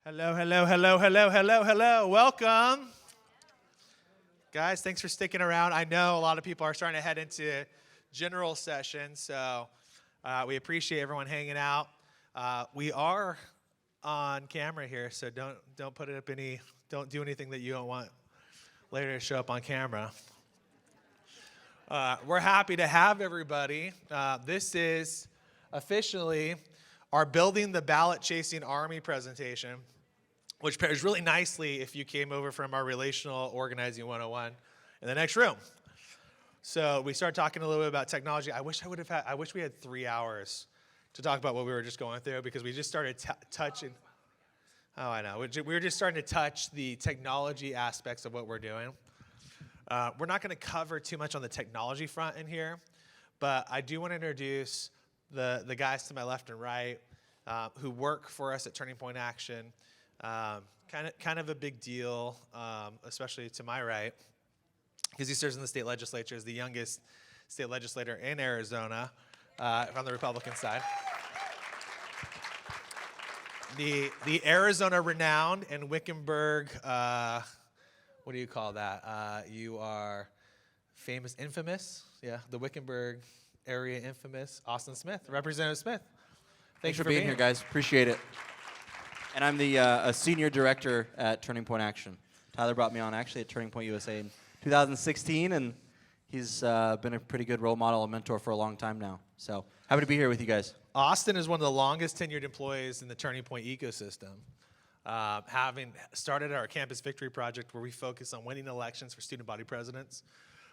Hello, hello, hello, hello, hello, hello. Welcome. Guys, thanks for sticking around. I know a lot of people are starting to head into general session, so we appreciate everyone hanging out. We are on camera here, so don't put it up don't do anything that you don't want later to show up on camera. We're happy to have everybody. This is officially our Building the Ballot Chasing Army presentation, which pairs really nicely if you came over from our Relational Organizing 101 in the next room. So we started talking a little bit about technology. I wish we had 3 hours to talk about what we were just going through, because we just started touching. Oh, I know. We were just starting to touch the technology aspects of what we're doing. We're not going to cover too much on the technology front in here, but I do want to introduce the guys to my left and right who work for us at Turning Point Action. Kind of a big deal, especially to my right, because he serves in the state legislature as the youngest state legislator in Arizona from the Republican side. The Arizona renowned and Wickenburg, what do you call that? You are infamous, yeah, the Wickenburg area infamous, Austin Smith, Representative Smith. Thanks for being here, guys. Appreciate it. And I'm the a senior director at Turning Point Action. Tyler brought me on actually at Turning Point USA in 2016, and he's been a pretty good role model and mentor for a long time now. So happy to be here with you guys. Austin is one of the longest tenured employees in the Turning Point ecosystem, having started our Campus Victory Project, where we focus on winning elections for student body presidents.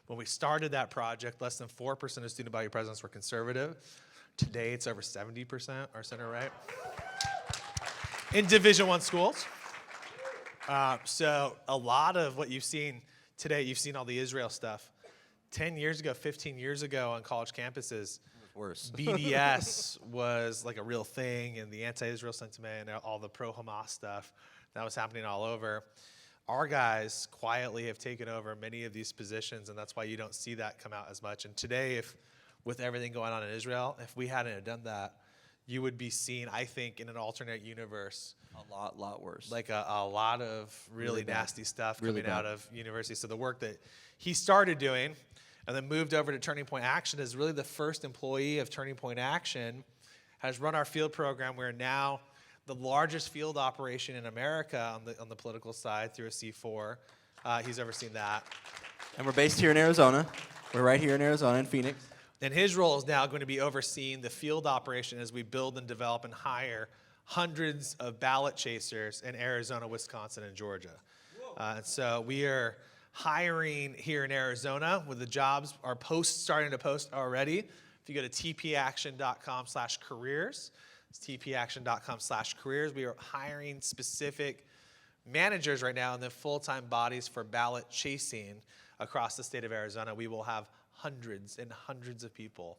When we started that project, less than 4% of student body presidents were conservative. Today, it's over 70%, our center right, in Division I schools. So a lot of what you've seen today, you've seen all the Israel stuff. 10 years ago, 15 years ago on college campuses, Worse. BDS was like a real thing, and the anti-Israel sentiment and all the pro-Hamas stuff that was happening all over. Our guys quietly have taken over many of these positions, and that's why you don't see that come out as much. And today, with everything going on in Israel, if we hadn't have done that, you would be seen, I think, in an alternate universe. A lot worse. Like a lot of really nasty stuff coming out of university. So the work that he started doing and then moved over to Turning Point Action as really the first employee of Turning Point Action, has run our field program. We're now the largest field operation in America on the political side through a C4. He's overseen that. And we're based here in Arizona. We're right here in Arizona, in Phoenix. And his role is now going to be overseeing the field operation as we build and develop and hire hundreds of ballot chasers in Arizona, Wisconsin, and Georgia. And so we are hiring here in Arizona with the jobs. Our posts starting to post already. If you go to tpaction.com/careers, it's tpaction.com/careers. We are hiring specific managers right now in the full-time bodies for ballot chasing across the state of Arizona. We will have hundreds and hundreds of people.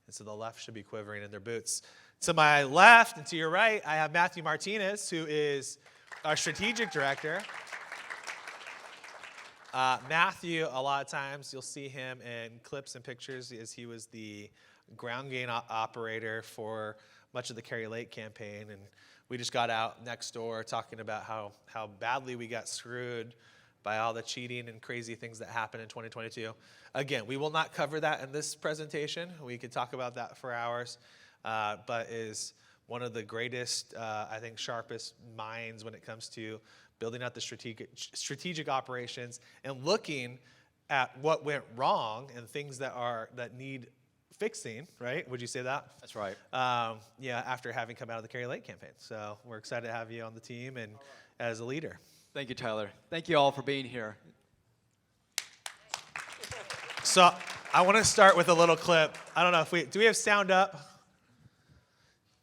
And so the left should be quivering in their boots. To my left and to your right, I have Matthew Martinez, who is our strategic director. Matthew, a lot of times you'll see him in clips and pictures, as he was the ground game operator for much of the Kerry Lake campaign. And we just got out next door talking about how badly we got screwed by all the cheating and crazy things that happened in 2022. Again, we will not cover that in this presentation. We could talk about that for hours, but is one of the greatest, I think, sharpest minds when it comes to building out the strategic operations and looking at what went wrong and things that need fixing, right? Would you say that? That's right. Yeah, after having come out of the Kerry Lake campaign. So we're excited to have you on the team and as a leader. Thank you, Tyler. Thank you all for being here. So I want to start with a little clip. I don't know do we have sound up?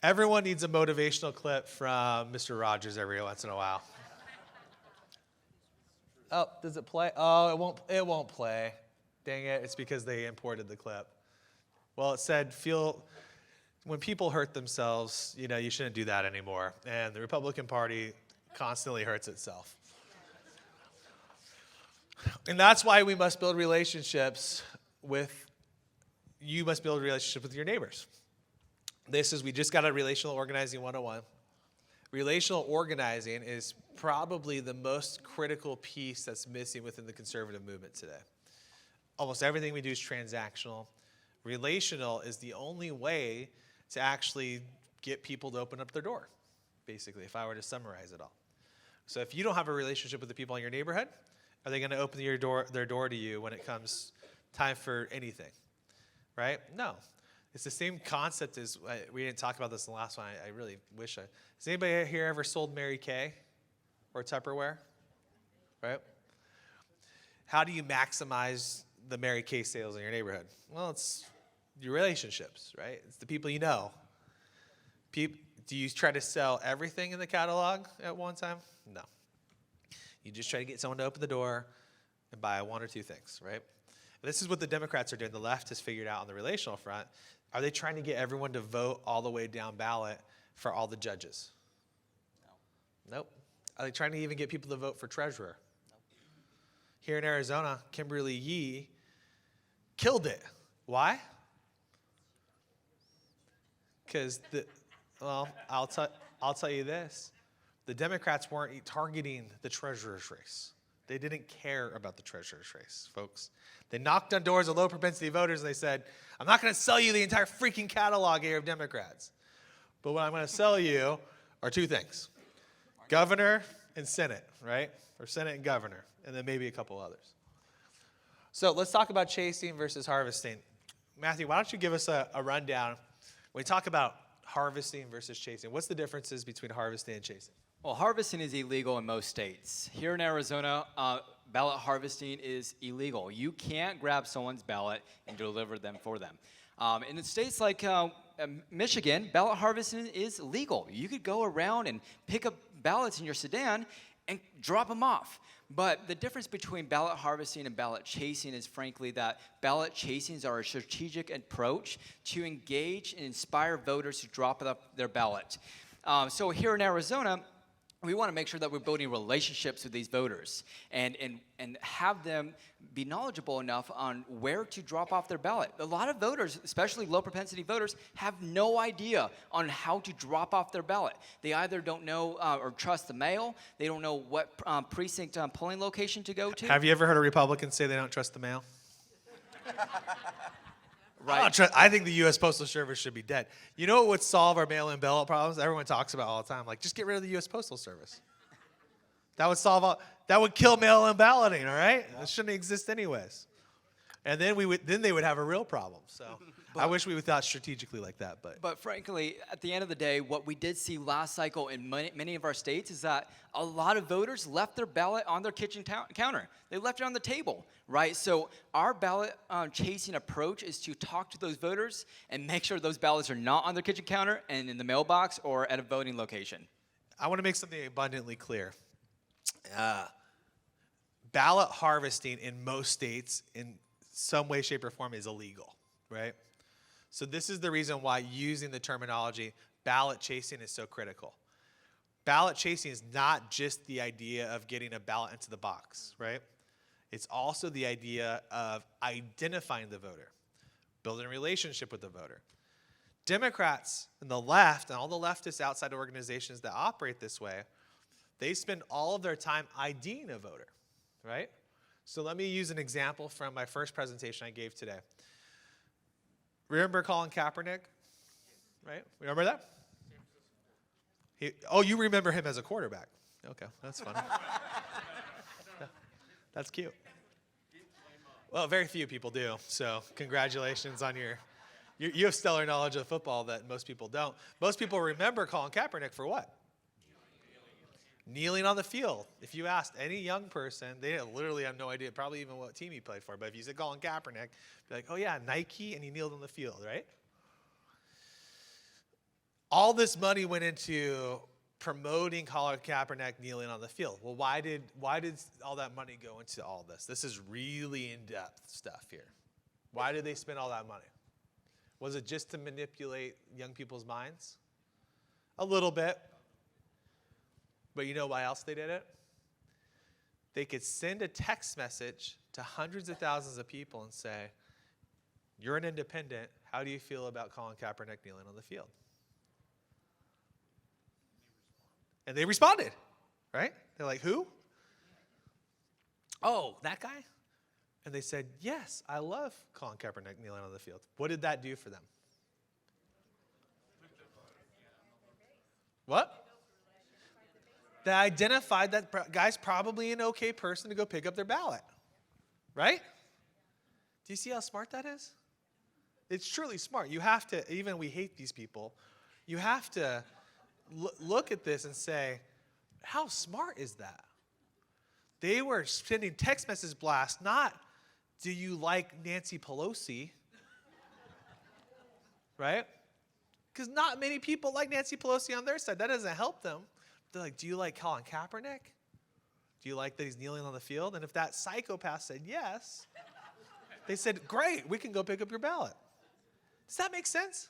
Everyone needs a motivational clip from Mr. Rogers every once in a while. Oh, does it play? Oh, it won't play. Dang it, it's because they imported the clip. Well, it said, when people hurt themselves, you shouldn't do that anymore. And the Republican Party constantly hurts itself. And that's why we must build relationships you must build relationships with your neighbors. We just got a Relational Organizing 101. Relational organizing is probably the most critical piece that's missing within the conservative movement today. Almost everything we do is transactional. Relational is the only way to actually get people to open up their door, basically, if I were to summarize it all. So if you don't have a relationship with the people in your neighborhood, are they going to open their door to you when it comes time for anything, right? No. It's the same concept as, we didn't talk about this in the last one. I really wish has anybody here ever sold Mary Kay or Tupperware, right? How do you maximize the Mary Kay sales in your neighborhood? Well, it's your relationships, right? It's the people you know. Do you try to sell everything in the catalog at one time? No. You just try to get someone to open the door and buy one or two things, right? This is what the Democrats are doing. The left has figured out on the relational front. Are they trying to get everyone to vote all the way down ballot for all the judges? No. Nope. Are they trying to even get people to vote for treasurer? Nope. Here in Arizona, Kimberly Yee killed it. Why? Because I'll tell you this. The Democrats weren't targeting the treasurer's race. They didn't care about the treasurer's race, folks. They knocked on doors of low-propensity voters and they said, I'm not going to sell you the entire freaking catalog here of Democrats. But what I'm going to sell you are two things. Governor and Senate, right? Or Senate and governor, and then maybe a couple others. So let's talk about chasing versus harvesting. Matthew, why don't you give us a rundown. When we talk about harvesting versus chasing, what's the differences between harvesting and chasing? Well, harvesting is illegal in most states. Here in Arizona, ballot harvesting is illegal. You can't grab someone's ballot and deliver them for them. In states like Michigan, ballot harvesting is legal. You could go around and pick up ballots in your sedan and drop them off. But the difference between ballot harvesting and ballot chasing is frankly that ballot chasings are a strategic approach to engage and inspire voters to drop their ballot. So here in Arizona, we want to make sure that we're building relationships with these voters and have them be knowledgeable enough on where to drop off their ballot. A lot of voters, especially low propensity voters, have no idea on how to drop off their ballot. They either don't know or trust the mail. They don't know what precinct polling location to go to. Have you ever heard a Republican say they don't trust the mail? Right. I think the U.S. Postal Service should be dead. You know what would solve our mail-in ballot problems? Everyone talks about it all the time. Like, just get rid of the U.S. Postal Service. That would solve that would kill mail-in balloting, all right? It shouldn't exist anyways. And then they would have a real problem. So I wish we would thought strategically like that. But frankly, at the end of the day, what we did see last cycle in many of our states is that a lot of voters left their ballot on their kitchen counter. They left it on the table, right? So our ballot chasing approach is to talk to those voters and make sure those ballots are not on their kitchen counter and in the mailbox or at a voting location. I want to make something abundantly clear. Ballot harvesting in most states in some way, shape, or form is illegal, right? So this is the reason why using the terminology ballot chasing is so critical. Ballot chasing is not just the idea of getting a ballot into the box, right? It's also the idea of identifying the voter, building a relationship with the voter. Democrats and the left and all the leftists outside organizations that operate this way, they spend all of their time IDing a voter, right? So let me use an example from my first presentation I gave today. Remember Colin Kaepernick, right? Remember that? You remember him as a quarterback. Okay, that's funny. That's cute. Well, very few people do, so congratulations on you have stellar knowledge of football that most people don't. Most people remember Colin Kaepernick for what? Kneeling on the field. If you asked any young person, they literally have no idea, probably even what team he played for. But if you said Colin Kaepernick, be like, oh yeah, Nike, and he kneeled on the field, right? All this money went into promoting Colin Kaepernick kneeling on the field. Well, why did all that money go into all this? This is really in-depth stuff here. Why did they spend all that money? Was it just to manipulate young people's minds? A little bit. But you know why else they did it? They could send a text message to hundreds of thousands of people and say, you're an independent. How do you feel about Colin Kaepernick kneeling on the field? And they responded, right? They're like, who? Oh, that guy? And they said, yes, I love Colin Kaepernick kneeling on the field. What did that do for them? What? They identified that guy's probably an okay person to go pick up their ballot, right? Do you see how smart that is? It's truly smart. You have to, even we hate these people, you have to look at this and say, how smart is that? They were sending text message blasts, not, do you like Nancy Pelosi? Right? Because not many people like Nancy Pelosi on their side. That doesn't help them. They're like, do you like Colin Kaepernick? Do you like that he's kneeling on the field? And if that psychopath said yes, they said, great, we can go pick up your ballot. Does that make sense?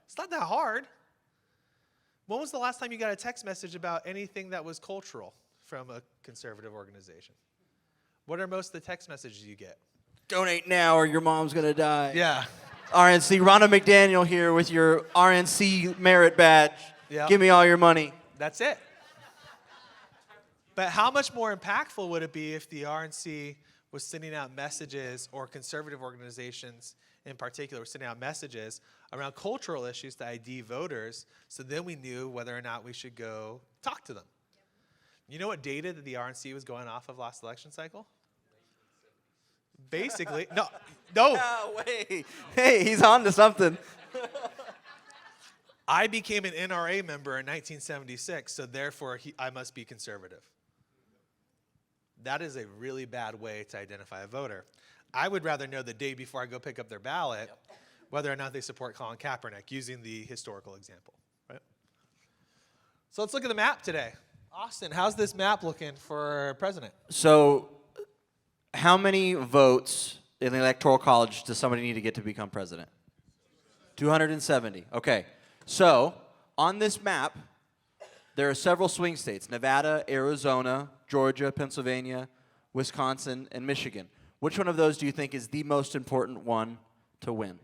It's not that hard. When was the last time you got a text message about anything that was cultural from a conservative organization? What are most of the text messages you get? Donate now or your mom's going to die. Yeah. RNC, Rhonda McDaniel here with your RNC merit badge. Yep. Give me all your money. That's it. But how much more impactful would it be if the RNC was sending out messages, or conservative organizations in particular were sending out messages around cultural issues to ID voters, so then we knew whether or not we should go talk to them? You know what data that the RNC was going off of last election cycle? Basically, no. Oh, wait. Hey, he's on to something. I became an NRA member in 1976, so therefore I must be conservative. That is a really bad way to identify a voter. I would rather know the day before I go pick up their ballot whether or not they support Colin Kaepernick, using the historical example, right? So let's look at the map today. Austin, how's this map looking for president? So, how many votes in the Electoral College does somebody need to get to become president? 270. Okay. So, on this map, there are several swing states: Nevada, Arizona, Georgia, Pennsylvania, Wisconsin, and Michigan. Which one of those do you think is the most important one to win?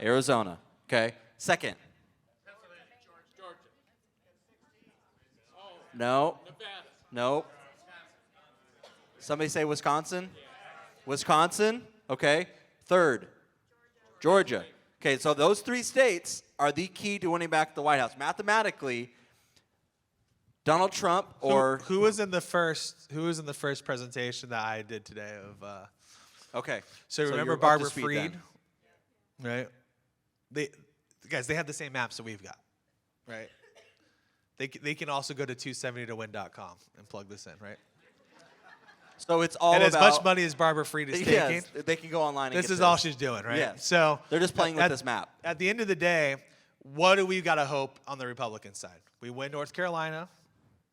Arizona. Okay. Second. Georgia. No. Nevada. No. Somebody say Wisconsin? Wisconsin? Okay. Third. Georgia. Okay, so those three states are the key to winning back the White House. Mathematically, Donald Trump or who was in the first presentation that I did today of okay. So remember you're up to Barbara speed Freed? then. Right? They have the same maps that we've got. Right? They can also go to 270towin.com and plug this in, right? So it's all And about as much money as Barbara Freed is taking, yes, they can go online and this get is all she's doing, right? Yes. So They're just playing with this map. At the end of the day, what do we got to hope on the Republican side? We win North Carolina,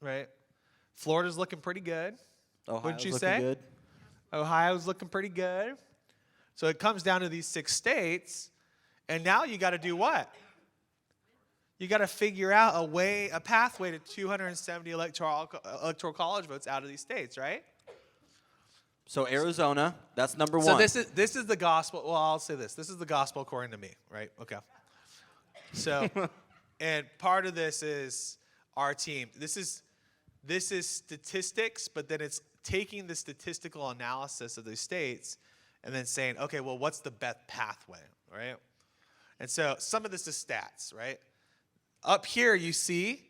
right? Florida's looking pretty good. Ohio's Wouldn't you looking say? good. Ohio's looking pretty good. So it comes down to these 6 states, and now you got to do what? You got to figure out a pathway to 270 electoral college votes out of these states, right? So Arizona, that's number one. So this is the gospel. Well, I'll say this. This is the gospel according to me, right? Okay. So, and part of this is our team. This is statistics, but then it's taking the statistical analysis of these states and then saying, okay, well, what's the best pathway, right? And so some of this is stats, right? Up here, you see,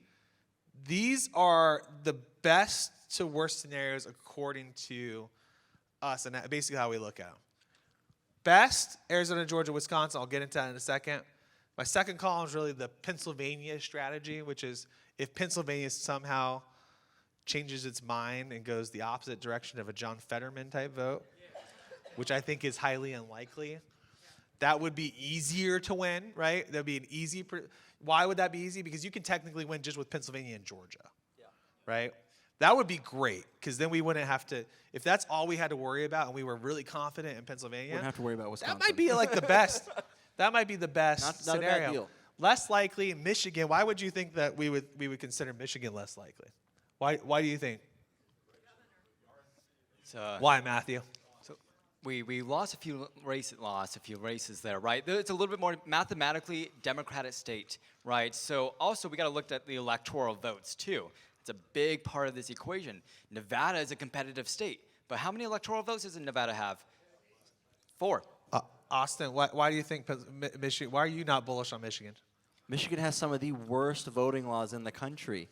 these are the best to worst scenarios according to us, and basically how we look at them. Best, Arizona, Georgia, Wisconsin. I'll get into that in a second. My second column is really the Pennsylvania strategy, which is if Pennsylvania somehow changes its mind and goes the opposite direction of a John Fetterman type vote, which I think is highly unlikely, that would be easier to win, right? That would be an easy. Why would that be easy? Because you can technically win just with Pennsylvania and Georgia, right? That would be great, because then we wouldn't have to, if that's all we had to worry about and we were really confident in Pennsylvania, Wouldn't have to worry about Wisconsin. that might be like the best. That might be the best Not a scenario. bad deal. Less likely, Michigan. Why would you think that we would consider Michigan less likely? Why do you think? Why, Matthew? We lost a few races there, right? It's a little bit more mathematically Democratic state, right? So also we got to look at the electoral votes too. It's a big part of this equation. Nevada is a competitive state, but how many electoral votes does Nevada have? 4. Austin, why do you think Michigan? Why are you not bullish on Michigan? Michigan has some of the worst voting laws in the country.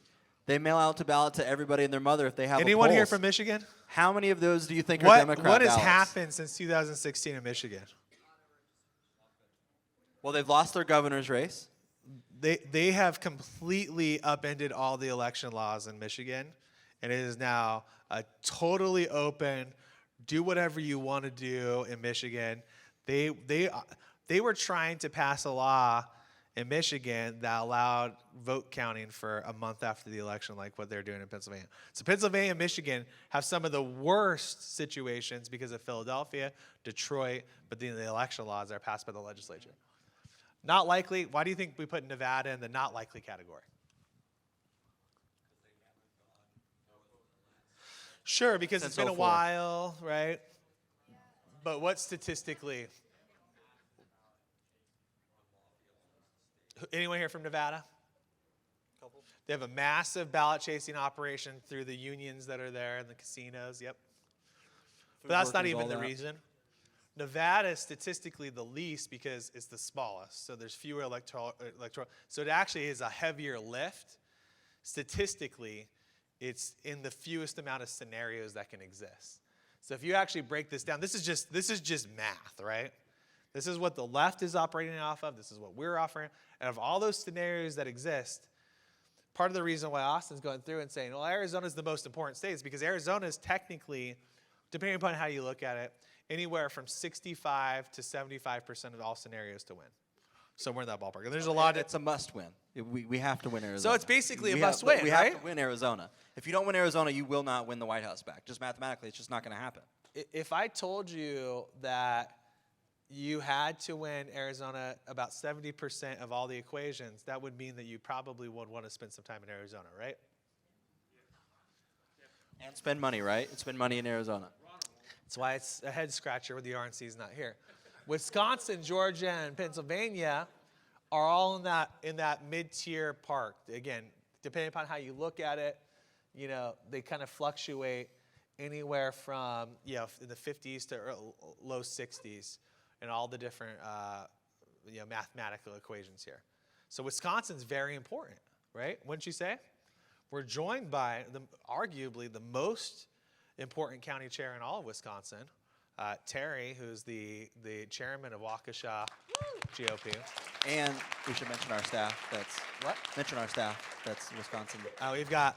They mail out to ballot to everybody and their mother if they have Anyone a here polls. from Michigan? How many of those do you think are Democrat What has ballots? happened since 2016 in Michigan? Well, they've lost their governor's race. They have completely upended all the election laws in Michigan, and it is now a totally open, do whatever you want to do in Michigan. They were trying to pass a law in Michigan that allowed vote counting for a month after the election, like what they're doing in Pennsylvania. So Pennsylvania and Michigan have some of the worst situations because of Philadelphia, Detroit, but then the election laws are passed by the legislature. Not likely. Why do you think we put Nevada in the not likely category? Sure, because it's been a while, right? But what statistically? Anyone here from Nevada? They have a massive ballot chasing operation through the unions that are there and the casinos. Yep. But that's not even the reason. Nevada is statistically the least because it's the smallest. So there's fewer electoral. So it actually is a heavier lift. Statistically, it's in the fewest amount of scenarios that can exist. So if you actually break this down, this is just math, right? This is what the left is operating off of. This is what we're offering. And of all those scenarios that exist, part of the reason why Austin's going through and saying, well, Arizona is the most important state is because Arizona is technically, depending upon how you look at it, anywhere from 65 to 75% of all scenarios to win. Somewhere in that ballpark. And there's a lot. It's a must-win. We have to win Arizona. So it's basically a must-win, right? We have to win Arizona. If you don't win Arizona, you will not win the White House back. Just mathematically, it's just not going to happen. If I told you that you had to win Arizona about 70% of all the equations, that would mean that you probably would want to spend some time in Arizona, right? And spend money, right? And spend money in Arizona. That's why it's a head scratcher when the RNC is not here. Wisconsin, Georgia, and Pennsylvania are all in that mid-tier park. Again, depending upon how you look at it, they kind of fluctuate anywhere from in the 50s to low 60s. And all the different mathematical equations here. So Wisconsin's very important, right? Wouldn't you say? We're joined by arguably the most important county chair in all of Wisconsin, Terry, who's the chairman of Waukesha GOP. And we should mention our staff. Mention our staff. That's Wisconsin.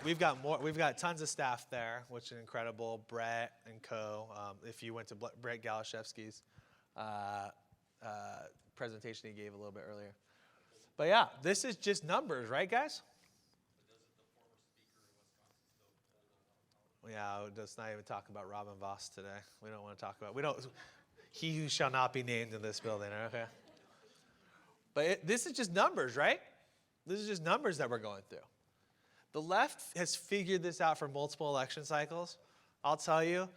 We've got tons of staff there, which is incredible. Brett and co. If you went to Brett Galashevsky's presentation he gave a little bit earlier. But yeah, this is just numbers, right, guys? Yeah, let's not even talk about Robin Voss today. We don't want to talk about, he who shall not be named in this building, okay? But this is just numbers, right? This is just numbers that we're going through. The left has figured this out for multiple election cycles. I'll tell you,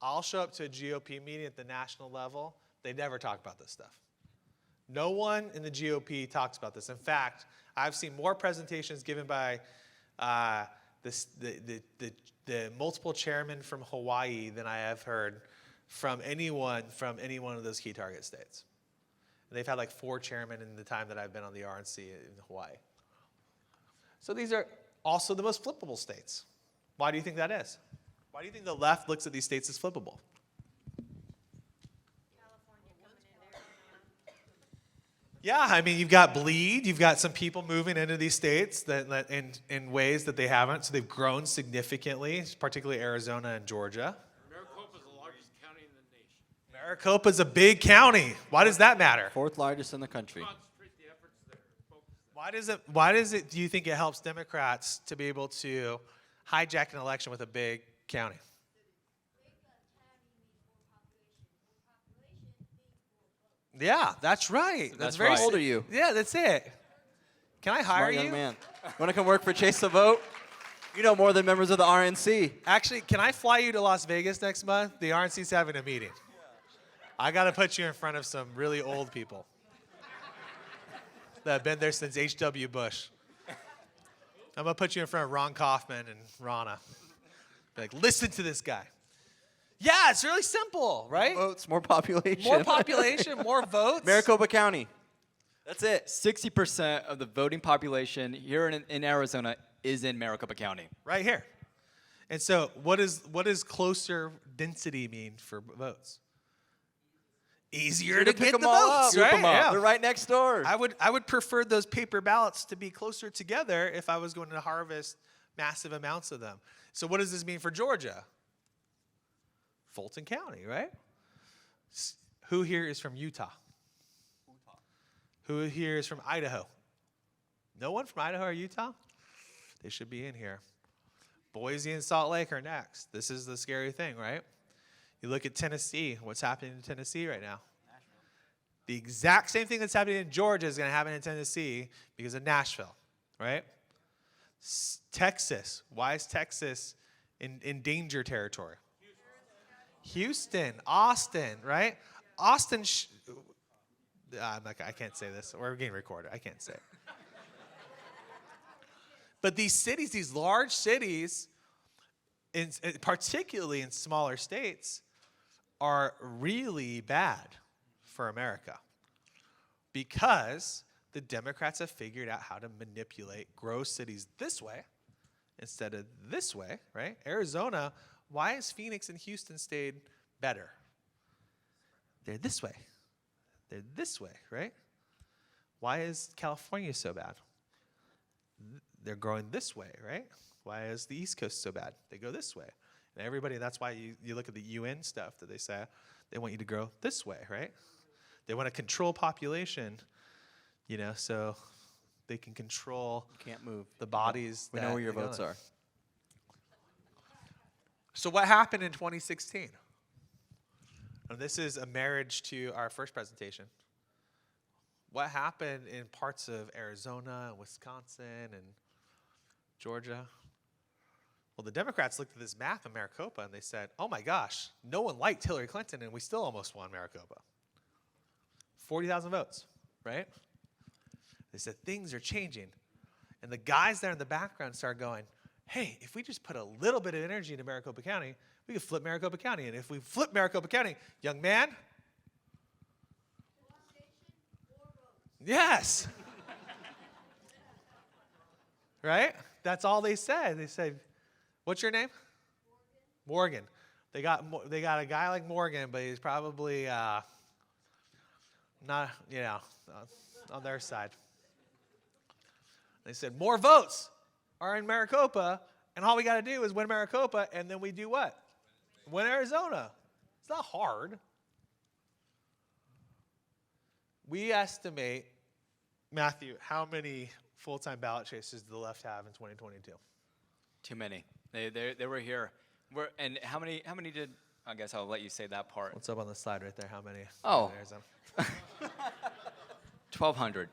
I'll show up to a GOP meeting at the national level. They never talk about this stuff. No one in the GOP talks about this. In fact, I've seen more presentations given by the multiple chairmen from Hawaii than I have heard from any one of those key target states. And they've had like 4 chairmen in the time that I've been on the RNC in Hawaii. So these are also the most flippable states. Why do you think that is? Why do you think the left looks at these states as flippable? Yeah, I mean, you've got bleed. You've got some people moving into these states that in ways that they haven't. So they've grown significantly, particularly Arizona and Georgia. Maricopa is the largest county in the nation. Maricopa's a big county. Why does that matter? 4th largest in the country. Concentrate the efforts there. Focus there. Why does it? Do you think it helps Democrats to be able to hijack an election with a big county? Yeah, that's right. That's very right. How old are you? Yeah, that's it. Can I hire Smart young you? man. Want to come work for Chase the Vote? You know more than members of the RNC. Actually, can I fly you to Las Vegas next month? The RNC's having a meeting. I got to put you in front of some really old people that have been there since H.W. Bush. I'm going to put you in front of Ron Kaufman and Rana. Be like, listen to this guy. Yeah, it's really simple, right? Votes, more population. More population, more votes. Maricopa County. That's it. 60% of the voting population here in Arizona is in Maricopa County. Right here. And so what does closer density mean for votes? Easier to pick get the them all up. votes, Group right? 'em up. Yeah. They're right next door. I would prefer those paper ballots to be closer together if I was going to harvest massive amounts of them. So what does this mean for Georgia? Fulton County, right? Who here is from Utah? Who here is from Idaho? No one from Idaho or Utah? They should be in here. Boise and Salt Lake are next. This is the scary thing, right? You look at Tennessee. What's happening in Tennessee right now? The exact same thing that's happening in Georgia is going to happen in Tennessee because of Nashville, right? Texas. Why is Texas in danger territory? Houston, Austin, right? Austin. I can't say this. We're getting recorded. I can't say it. But these cities, these large cities, particularly in smaller states, are really bad for America because the Democrats have figured out how to manipulate, grow cities this way instead of this way, right? Arizona, why has Phoenix and Houston stayed better? They're this way. They're this way, right? Why is California so bad? They're growing this way, right? Why is the East Coast so bad? They go this way. And everybody, that's why you look at the UN stuff that they say, they want you to grow this way, right? They want to control population, so they can control Can't move. the bodies. We know where your votes are. So what happened in 2016? And this is a marriage to our first presentation. What happened in parts of Arizona and Wisconsin and Georgia? Well, the Democrats looked at this map in Maricopa and they said, oh my gosh, no one liked Hillary Clinton and we still almost won Maricopa. 40,000 votes, right? They said things are changing. And the guys there in the background started going, hey, if we just put a little bit of energy into Maricopa County, we could flip Maricopa County. And if we flip Maricopa County, young man, yes. Right? That's all they said. They said, what's your name? Morgan. They got a guy like Morgan, but he's probably not, on their side. They said, more votes are in Maricopa, and all we got to do is win Maricopa, and then we do what? Win Arizona. It's not hard. We estimate, Matthew, how many full-time ballot chasers did the left have in 2022? Too many. They were here. And how many did? I guess I'll let you say that part. What's up on the slide right there? How many? Oh. Arizona? 1,200.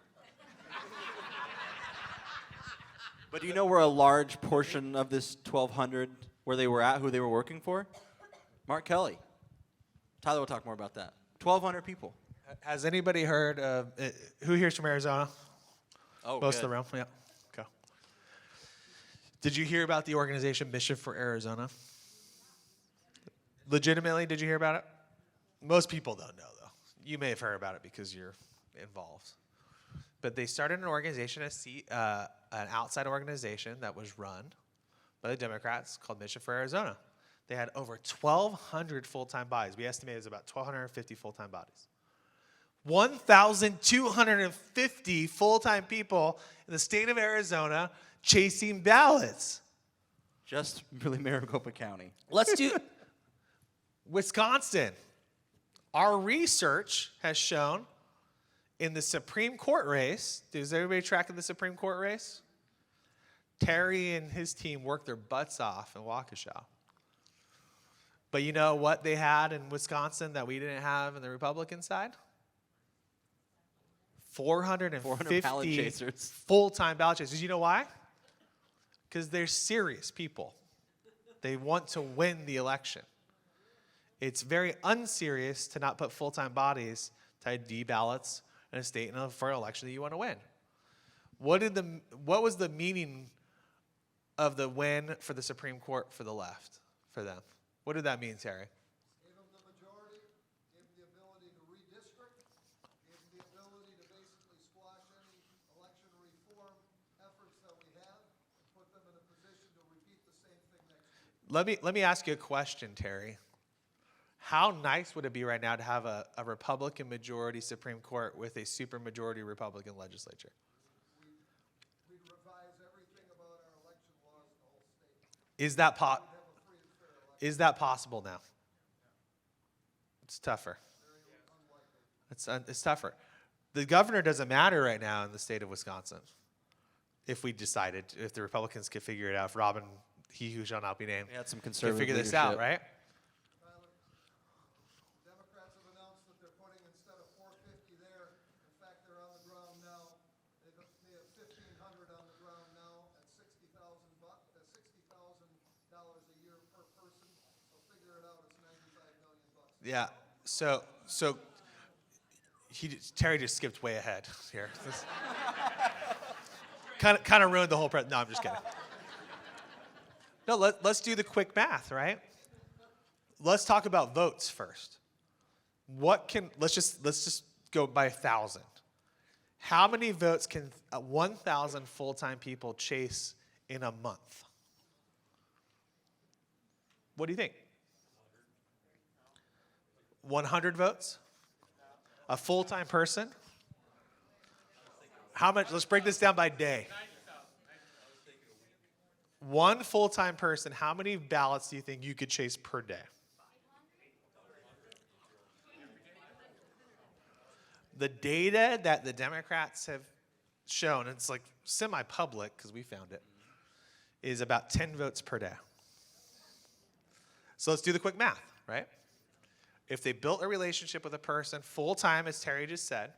But do you know where a large portion of this 1,200, where they were at, who they were working for? Mark Kelly. Tyler will talk more about that. 1,200 people. Has anybody heard of, who here's from Arizona? Oh, Most of the room, yeah. Okay. Did you hear about the organization Mission for Arizona? Legitimately, did you hear about it? Most people don't know, though. You may have heard about it because you're involved. But they started an organization, an outside organization that was run by the Democrats called Mission for Arizona. They had over 1,200 full-time bodies. We estimate it was about 1,250 full-time bodies. 1,250 full-time people in the state of Arizona chasing ballots. Just really Maricopa County. Let's do Wisconsin. Our research has shown in the Supreme Court race, does everybody track the Supreme Court race? Terry and his team worked their butts off in Waukesha. But you know what they had in Wisconsin that we didn't have in the Republican side? 450 ballot chasers. full-time ballot chasers. You know why? Because they're serious people. They want to win the election. It's very unserious to not put full-time bodies to ID ballots in a state for an election that you want to win. What was the meaning of the win for the Supreme Court for the left, for them? What did that mean, Terry? Gave them the majority, gave them the ability to redistrict, gave them the ability to basically squash any election reform efforts that we have, and put them in a position to repeat the same thing next year. Let me ask you a question, Terry. How nice would it be right now to have a Republican majority Supreme Court with a supermajority Republican legislature? We'd revise everything about our election laws in the whole state. Is that We'd have a free and fair election. Is that possible now? It's tougher. It's tougher. The governor doesn't matter right now in the state of Wisconsin. If we decided, if the Republicans could figure it out, if Robin, he who shall not be named, We had some could conservative figure this leadership. out, right? Tyler, Democrats have announced that they're putting, instead of 450 there, in fact, they're on the ground now. They have 1,500 on the ground now at $60,000 a year per person. So figure it out, it's $95 million. Yeah. So Terry just skipped way ahead here. Kind of ruined the whole no, I'm just kidding. No, let's do the quick math, right? Let's talk about votes first. Let's just go by 1,000. How many votes can 1,000 full-time people chase in a month? What do you think? 100 votes? A full-time person? How much? Let's break this down by day. One full-time person, how many ballots do you think you could chase per day? The data that the Democrats have shown, it's like semi-public because we found it, is about 10 votes per day. So let's do the quick math, right? If they built a relationship with a person full-time, as Terry just said,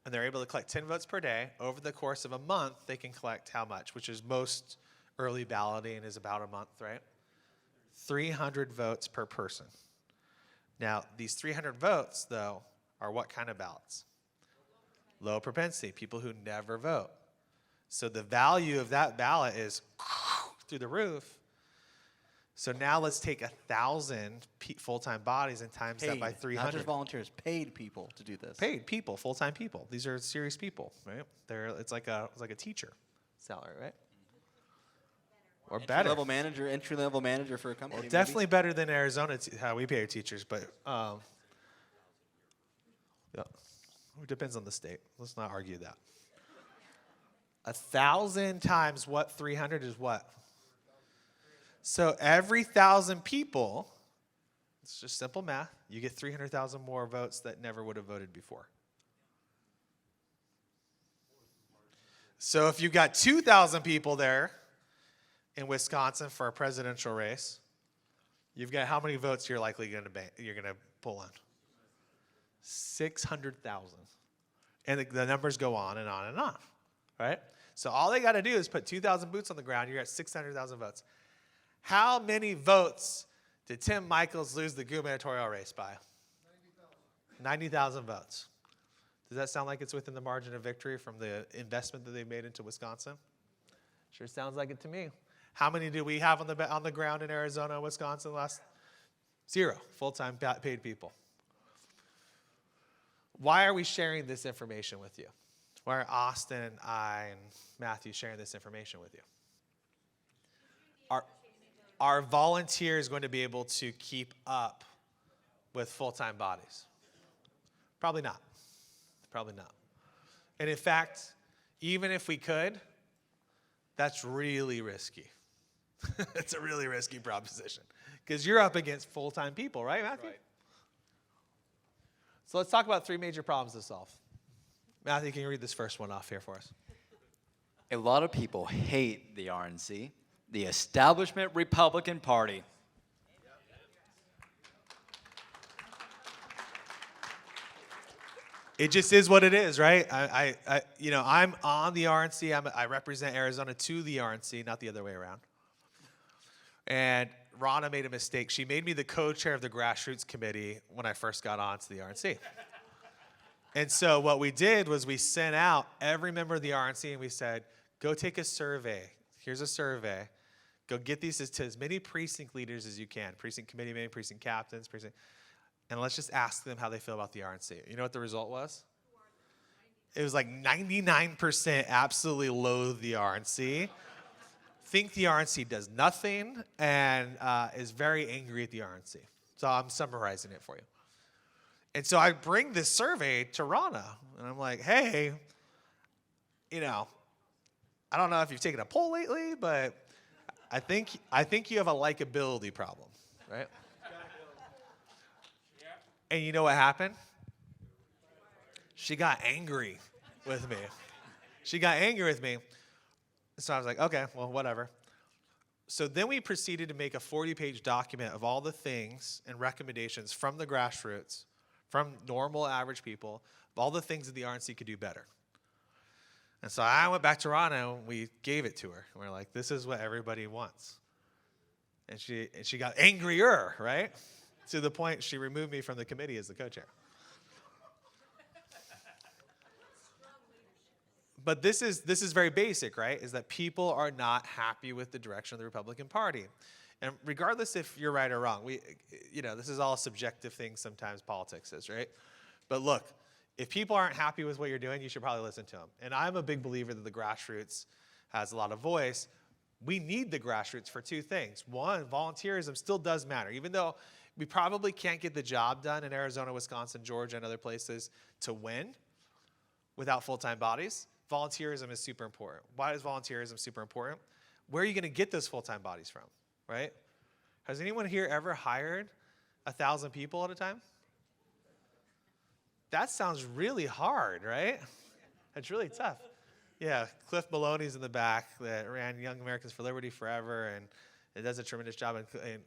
and they're able to collect 10 votes per day, over the course of a month, they can collect how much? Which is most early balloting is about a month, right? 300 votes per person. Now, these 300 votes, though, are what kind of ballots? Low propensity, people who never vote. So the value of that ballot is through the roof. So now let's take 1,000 full-time bodies and times that by 300. Not just volunteers, paid people to do this. Paid people, full-time people. These are serious people, right? It's like a teacher salary, right? Or better. Entry level manager for a company. Well, definitely better than Arizona, how we pay our teachers, but yeah, it depends on the state. Let's not argue that. 1,000 times what? 300 is what? So every 1,000 people, it's just simple math, you get 300,000 more votes that never would have voted before. So if you got 2,000 people there in Wisconsin for a presidential race, you've got how many votes you're likely going to pull in? 600,000. And the numbers go on and on and on, right? So all they got to do is put 2,000 boots on the ground, you're at 600,000 votes. How many votes did Tim Michaels lose the gubernatorial race by? 90,000 votes. Does that sound like it's within the margin of victory from the investment that they made into Wisconsin? Sure sounds like it to me. How many do we have on the ground in Arizona and Wisconsin last? 0 full-time paid people. Why are we sharing this information with you? Why are Austin and I and Matthew sharing this information with you? Are volunteers going to be able to keep up with full-time bodies? Probably not. Probably not. And in fact, even if we could, that's really risky. It's a really risky proposition because you're up against full-time people, right, Matthew? Right. So let's talk about 3 major problems to solve. Matthew, can you read this first one off here for us? A lot of people hate the RNC, the establishment Republican Party. It just is what it is, right? I'm on the RNC. I represent Arizona to the RNC, not the other way around. And Rana made a mistake. She made me the co-chair of the grassroots committee when I first got onto the RNC. And so what we did was we sent out every member of the RNC and we said, go take a survey. Here's a survey. Go get these to as many precinct leaders as you can, precinct committee men, precinct captains, and let's just ask them how they feel about the RNC. You know what the result was? It was like 99% absolutely loathe the RNC, think the RNC does nothing, and is very angry at the RNC. So I'm summarizing it for you. And so I bring this survey to Rana, and I'm like, hey, I don't know if you've taken a poll lately, but I think you have a likability problem, right? And you know what happened? She got angry with me. So I was like, okay, well, whatever. So then we proceeded to make a 40-page document of all the things and recommendations from the grassroots, from normal average people, of all the things that the RNC could do better. And so I went back to Rana and we gave it to her. And we're like, this is what everybody wants. And she got angrier, right? To the point she removed me from the committee as the co-chair. But this is very basic, right? Is that people are not happy with the direction of the Republican Party. And regardless if you're right or wrong, this is all a subjective thing sometimes, politics is, right? But look, if people aren't happy with what you're doing, you should probably listen to them. And I'm a big believer that the grassroots has a lot of voice. We need the grassroots for two things. One, volunteerism still does matter. Even though we probably can't get the job done in Arizona, Wisconsin, Georgia, and other places to win without full-time bodies, volunteerism is super important. Why is volunteerism super important? Where are you going to get those full-time bodies from, right? Has anyone here ever hired 1,000 people at a time? That sounds really hard, right? It's really tough. Yeah, Cliff Maloney's in the back that ran Young Americans for Liberty forever, and it does a tremendous job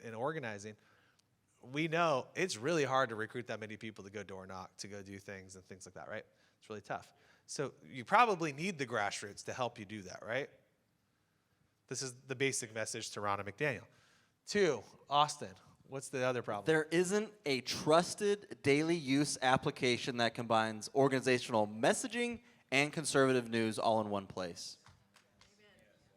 in organizing. We know it's really hard to recruit that many people to go door knock, to go do things and things like that, right? It's really tough. So you probably need the grassroots to help you do that, right? This is the basic message to Ronna McDaniel. 2, Austin, what's the other problem? There isn't a trusted daily use application that combines organizational messaging and conservative news all in one place.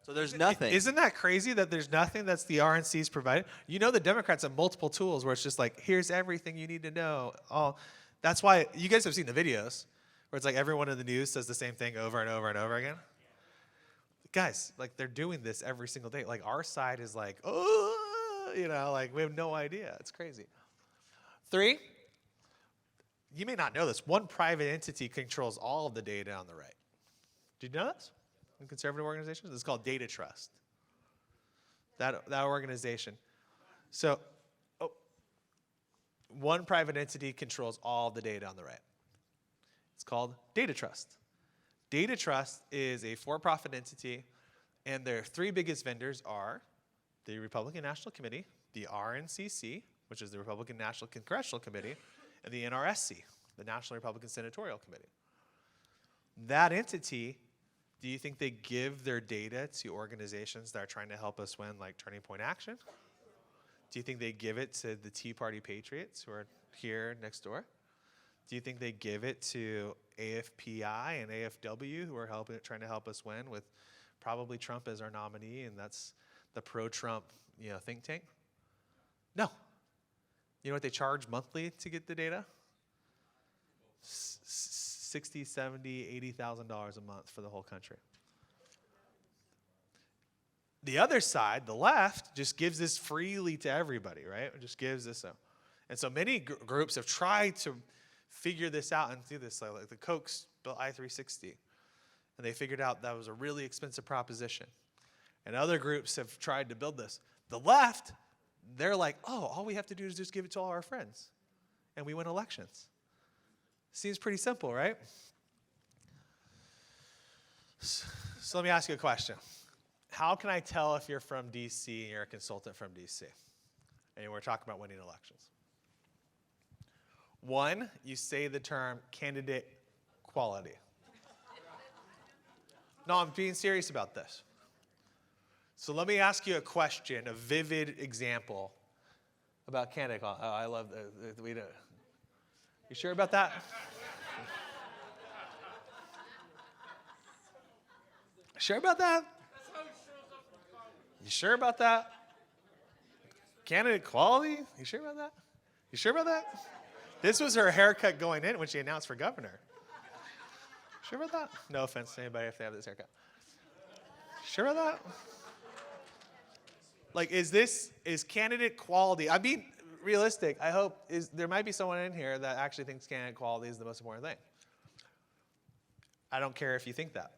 So there's nothing. Isn't that crazy that there's nothing that's the RNC's provided? You know the Democrats have multiple tools where it's just like, here's everything you need to know. That's why you guys have seen the videos where it's like everyone in the news says the same thing over and over and over again. Guys, like they're doing this every single day. Like our side is like, like we have no idea. It's crazy. 3, you may not know this. One private entity controls all of the data on the right. Did you know this? In conservative organizations, it's called data trust. That organization. So, one private entity controls all the data on the right. It's called data trust. Data trust is a for-profit entity, and their 3 biggest vendors are the Republican National Committee, the RNCC, which is the Republican National Congressional Committee, and the NRSC, the National Republican Senatorial Committee. That entity, do you think they give their data to organizations that are trying to help us win, like Turning Point Action? Do you think they give it to the Tea Party Patriots who are here next door? Do you think they give it to AFPI and AFW who are trying to help us win with probably Trump as our nominee, and that's the pro-Trump think tank? No. You know what they charge monthly to get the data? $60,000, $70,000, $80,000 a month for the whole country. The other side, the left, just gives this freely to everybody, right? It just gives this out. And so many groups have tried to figure this out and do this, like the Kochs built I-360. And they figured out that was a really expensive proposition. And other groups have tried to build this. The left, they're like, all we have to do is just give it to all our friends. And we win elections. Seems pretty simple, right? So let me ask you a question. How can I tell if you're from D.C. and you're a consultant from D.C.? And we're talking about winning elections. 1, you say the term candidate quality. No, I'm being serious about this. So let me ask you a question, a vivid example about candidate quality. Oh, I love that. We don't. You sure about that? Sure about that? You sure about that? Candidate quality? You sure about that? You sure about that? This was her haircut going in when she announced for governor. Sure about that? No offense to anybody if they have this haircut. Sure about that? Like, is candidate quality? I mean, realistic. I hope there might be someone in here that actually thinks candidate quality is the most important thing. I don't care if you think that.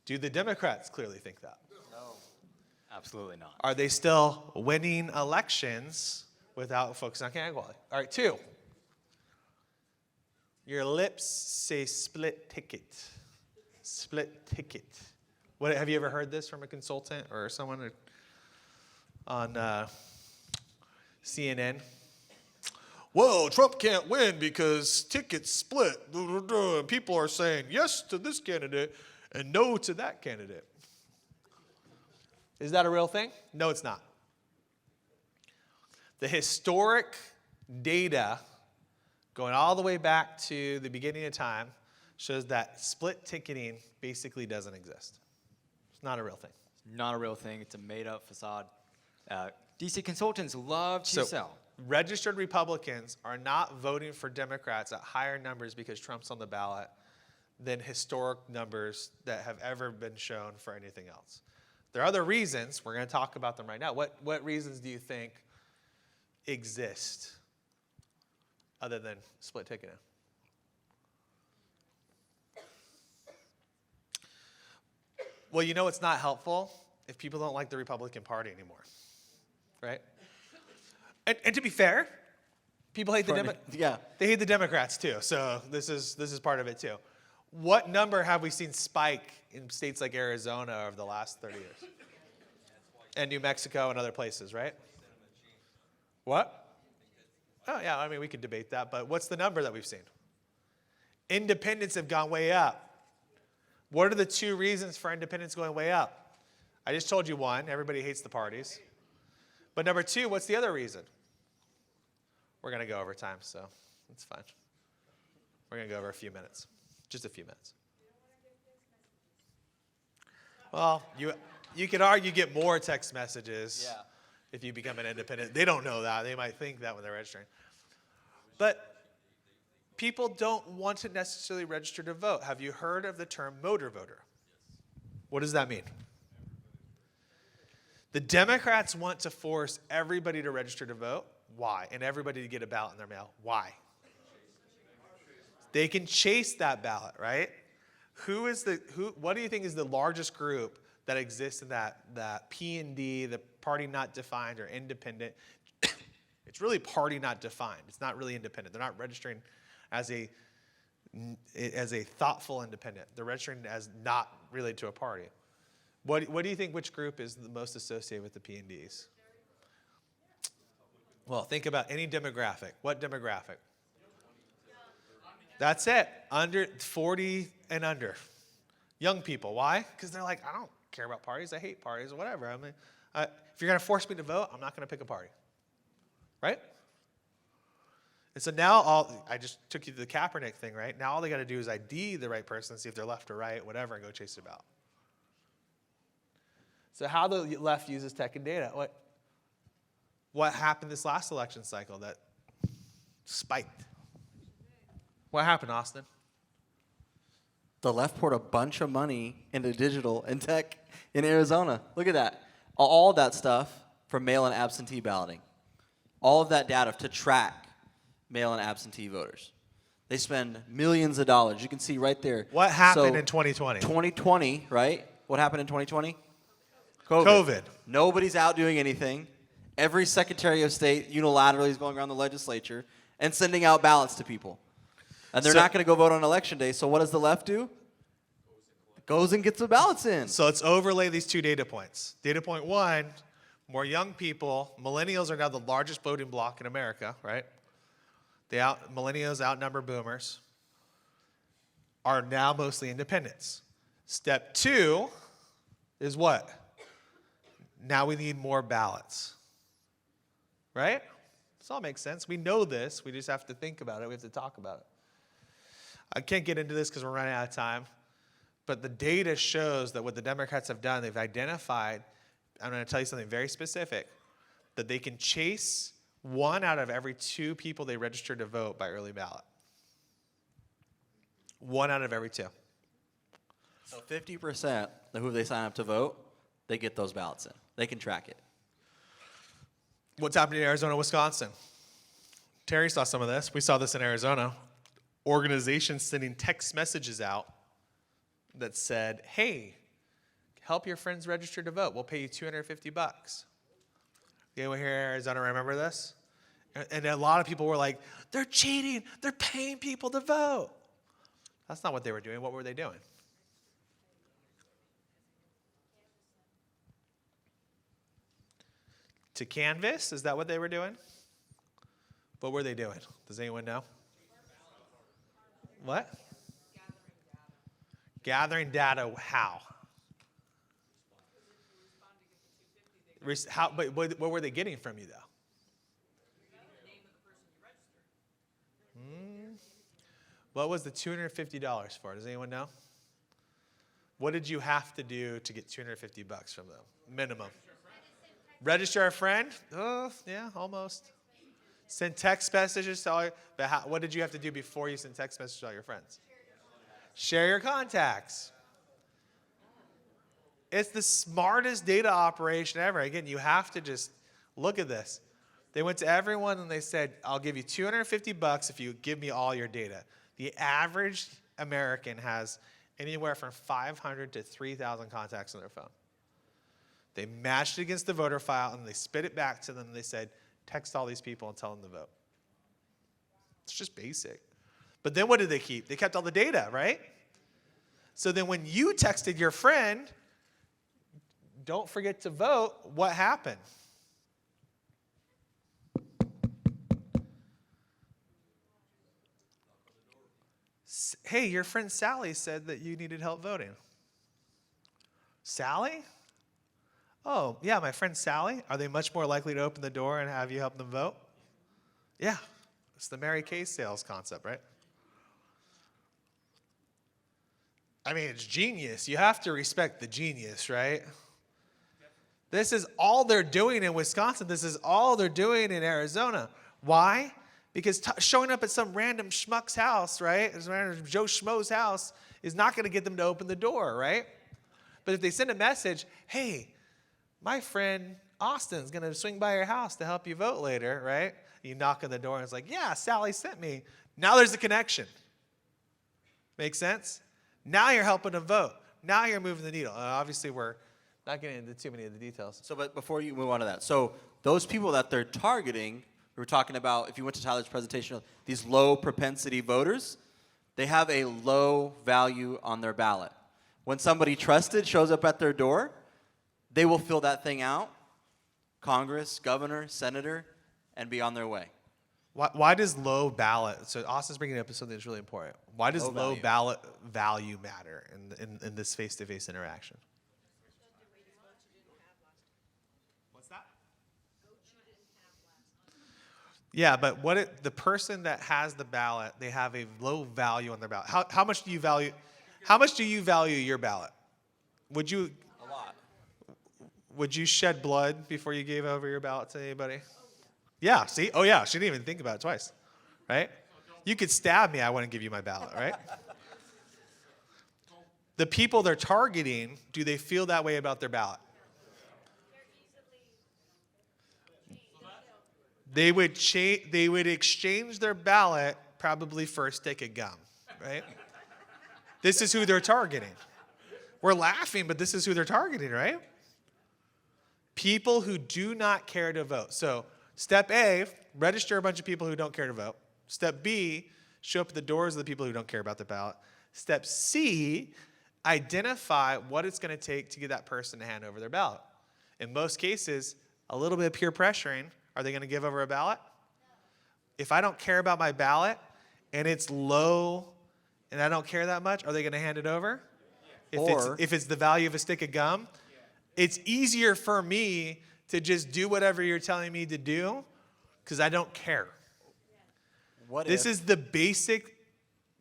Do the Democrats clearly think that? No. Absolutely not. Are they still winning elections without focusing on candidate quality? All right, 2. Your lips say split ticket. Split ticket. What, have you ever heard this from a consultant or someone on CNN? Well, Trump can't win because tickets split. People are saying yes to this candidate and no to that candidate. Is that a real thing? No, it's not. The historic data going all the way back to the beginning of time shows that split ticketing basically doesn't exist. It's not a real thing. Not a real thing. It's a made-up facade. DC consultants love to sell. Registered Republicans are not voting for Democrats at higher numbers because Trump's on the ballot than historic numbers that have ever been shown for anything else. There are other reasons. We're going to talk about them right now. What reasons do you think exist other than split ticketing? Well, you know it's not helpful if people don't like the Republican Party anymore, right? And to be fair, people hate the Democrats. Yeah. They hate the Democrats too. So this is part of it too. What number have we seen spike in states like Arizona over the last 30 years? And New Mexico and other places, right? What? Oh, yeah, I mean, we could debate that, but what's the number that we've seen? Independents have gone way up. What are the 2 reasons for independents going way up? I just told you one, everybody hates the parties. But number 2, what's the other reason? We're going to go over time, so it's fine. We're going to go over a few minutes, just a few minutes. Well, you could argue get more text messages if you become an independent. They don't know that. They might think that when they're registering. But people don't want to necessarily register to vote. Have you heard of the term motor voter? What does that mean? The Democrats want to force everybody to register to vote. Why? And everybody to get a ballot in their mail. Why? They can chase that ballot, right? What do you think is the largest group that exists in that P&D, the party not defined or independent? It's really party not defined. It's not really independent. They're not registering as a thoughtful independent. They're registering as not related to a party. What do you think, which group is the most associated with the P&Ds? Well, think about any demographic. What demographic? That's it. Under 40 and under. Young people. Why? Because they're like, I don't care about parties. I hate parties or whatever. I mean, if you're going to force me to vote, I'm not going to pick a party. Right? And so now I just took you to the Kaepernick thing, right? Now all they got to do is ID the right person, see if they're left or right, whatever, and go chase it out. So how the left uses tech and data. What happened this last election cycle that spiked? What happened, Austin? The left poured a bunch of money into digital and tech in Arizona. Look at that. All that stuff for mail-in absentee balloting. All of that data to track mail-in absentee voters. They spend millions of dollars. You can see right there. What happened in 2020? 2020, right? What happened in 2020? COVID. Nobody's out doing anything. Every Secretary of State unilaterally is going around the legislature and sending out ballots to people. And they're not going to go vote on Election Day. So what does the left do? Goes and gets the ballots in. So let's overlay these 2 data points. Data point 1, more young people. Millennials are now the largest voting bloc in America, right? Millennials outnumber boomers. Are now mostly independents. Step 2 is what? Now we need more ballots. Right? This all makes sense. We know this. We just have to think about it. We have to talk about it. I can't get into this because we're running out of time. But the data shows that what the Democrats have done, they've identified, I'm going to tell you something very specific, that they can chase 1 out of every 2 people they register to vote by early ballot. 1 out of every 2. So 50% of who they sign up to vote, they get those ballots in. They can track it. What's happening in Arizona, Wisconsin? Terry saw some of this. We saw this in Arizona. Organizations sending text messages out that said, hey, help your friends register to vote. We'll pay you $250. Anyone here in Arizona remember this? And a lot of people were like, they're cheating. They're paying people to vote. That's not what they were doing. What were they doing? To canvass? Is that what they were doing? What were they doing? Does anyone know? What? Gathering data. How? But what were they getting from you, though? What was the $250 for? Does anyone know? What did you have to do to get $250 from them? Minimum. Register a friend? Oh, yeah, almost. Send text messages to all your, but what did you have to do before you sent text messages to all your friends? Share your contacts. It's the smartest data operation ever. Again, you have to just look at this. They went to everyone and they said, I'll give you $250 if you give me all your data. The average American has anywhere from 500 to 3,000 contacts on their phone. They matched it against the voter file and they spit it back to them and they said, text all these people and tell them to vote. It's just basic. But then what did they keep? They kept all the data, right? So then when you texted your friend, don't forget to vote, what happened? Hey, your friend Sally said that you needed help voting. Sally? Oh, yeah, my friend Sally. Are they much more likely to open the door and have you help them vote? Yeah. It's the Mary Kay sales concept, right? I mean, it's genius. You have to respect the genius, right? This is all they're doing in Wisconsin. This is all they're doing in Arizona. Why? Because showing up at some random schmuck's house, right? Some random Joe Schmo's house is not going to get them to open the door, right? But if they send a message, hey, my friend Austin's going to swing by your house to help you vote later, right? You knock on the door and it's like, yeah, Sally sent me. Now there's a connection. Make sense? Now you're helping them vote. Now you're moving the needle. Obviously, we're not getting into too many of the details. So, but before you move on to that, so those people that they're targeting, we were talking about, if you went to Tyler's presentation, these low propensity voters, they have a low value on their ballot. When somebody trusted shows up at their door, they will fill that thing out, Congress, governor, senator, and be on their way. Why does low ballot, so Austin's bringing up something that's really important. Why does low ballot value matter in this face-to-face interaction? What's that? Yeah, but the person that has the ballot, they have a low value on their ballot. How much do you value? How much do you value your ballot? Would you? A lot. Would you shed blood before you gave over your ballot to anybody? Yeah, see? Oh, yeah, she didn't even think about it twice, right? You could stab me, I wouldn't give you my ballot, right? The people they're targeting, do they feel that way about their ballot? They would exchange their ballot probably for a stick of gum, right? This is who they're targeting. We're laughing, but this is who they're targeting, right? People who do not care to vote. So step A, register a bunch of people who don't care to vote. Step B, show up at the doors of the people who don't care about the ballot. Step C, identify what it's going to take to get that person to hand over their ballot. In most cases, a little bit of peer pressuring. Are they going to give over a ballot? If I don't care about my ballot and it's low and I don't care that much, are they going to hand it over? If it's the value of a stick of gum, it's easier for me to just do whatever you're telling me to do because I don't care. This is the basic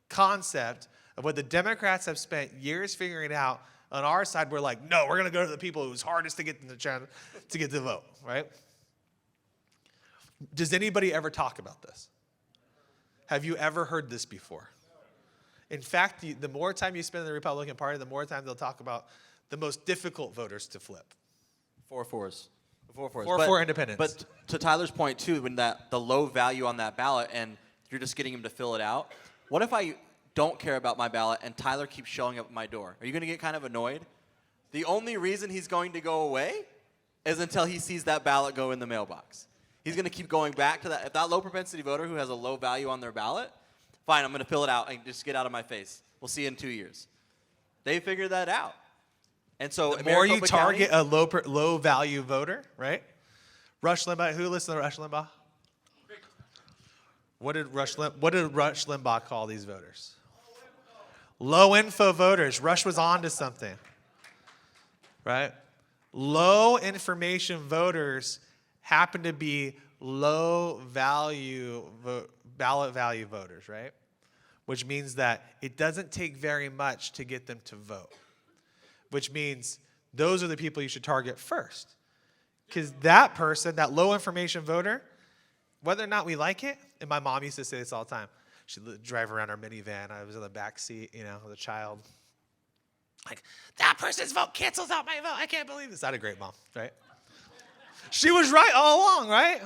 concept of what the Democrats have spent years figuring out. On our side, we're like, no, we're going to go to the people who's hardest to get to get the vote, right? Does anybody ever talk about this? Have you ever heard this before? In fact, the more time you spend in the Republican Party, the more time they'll talk about the most difficult voters to flip. 4-4s. 4-4s. 4-4 independents. But to Tyler's point, too, when the low value on that ballot and you're just getting him to fill it out, what if I don't care about my ballot and Tyler keeps showing up at my door? Are you going to get kind of annoyed? The only reason he's going to go away is until he sees that ballot go in the mailbox. He's going to keep going back to that. If that low propensity voter who has a low value on their ballot, fine, I'm going to fill it out and just get out of my face. We'll see you in 2 years. They figured that out. And so the more you target a low value voter, right? Rush Limbaugh, who listened to Rush Limbaugh? What did Rush Limbaugh call these voters? Low info voters. Rush was on to something, right? Low information voters happen to be low value ballot value voters, right? Which means that it doesn't take very much to get them to vote. Which means those are the people you should target first. Because that person, that low information voter, whether or not we like it, and my mom used to say this all the time. She'd drive around our minivan. I was in the back seat, with a child. Like, that person's vote cancels out my vote. I can't believe this. Not a great mom, right? She was right all along, right?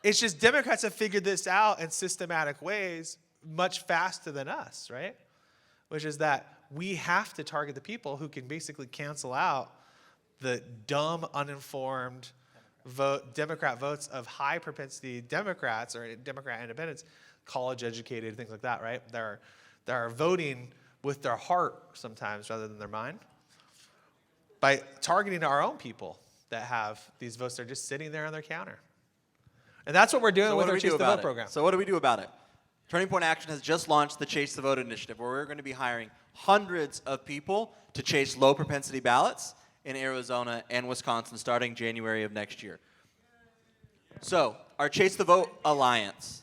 It's just Democrats have figured this out in systematic ways much faster than us, right? Which is that we have to target the people who can basically cancel out the dumb, uninformed Democrat votes of high propensity Democrats or Democrat independents, college educated, things like that, right? They're voting with their heart sometimes rather than their mind by targeting our own people that have these votes. They're just sitting there on their counter. And that's what we're doing with our Chase the Vote program. So what do we do about it? Turning Point Action has just launched the Chase the Vote initiative, where we're going to be hiring hundreds of people to chase low propensity ballots in Arizona and Wisconsin starting January of next year. So our Chase the Vote Alliance,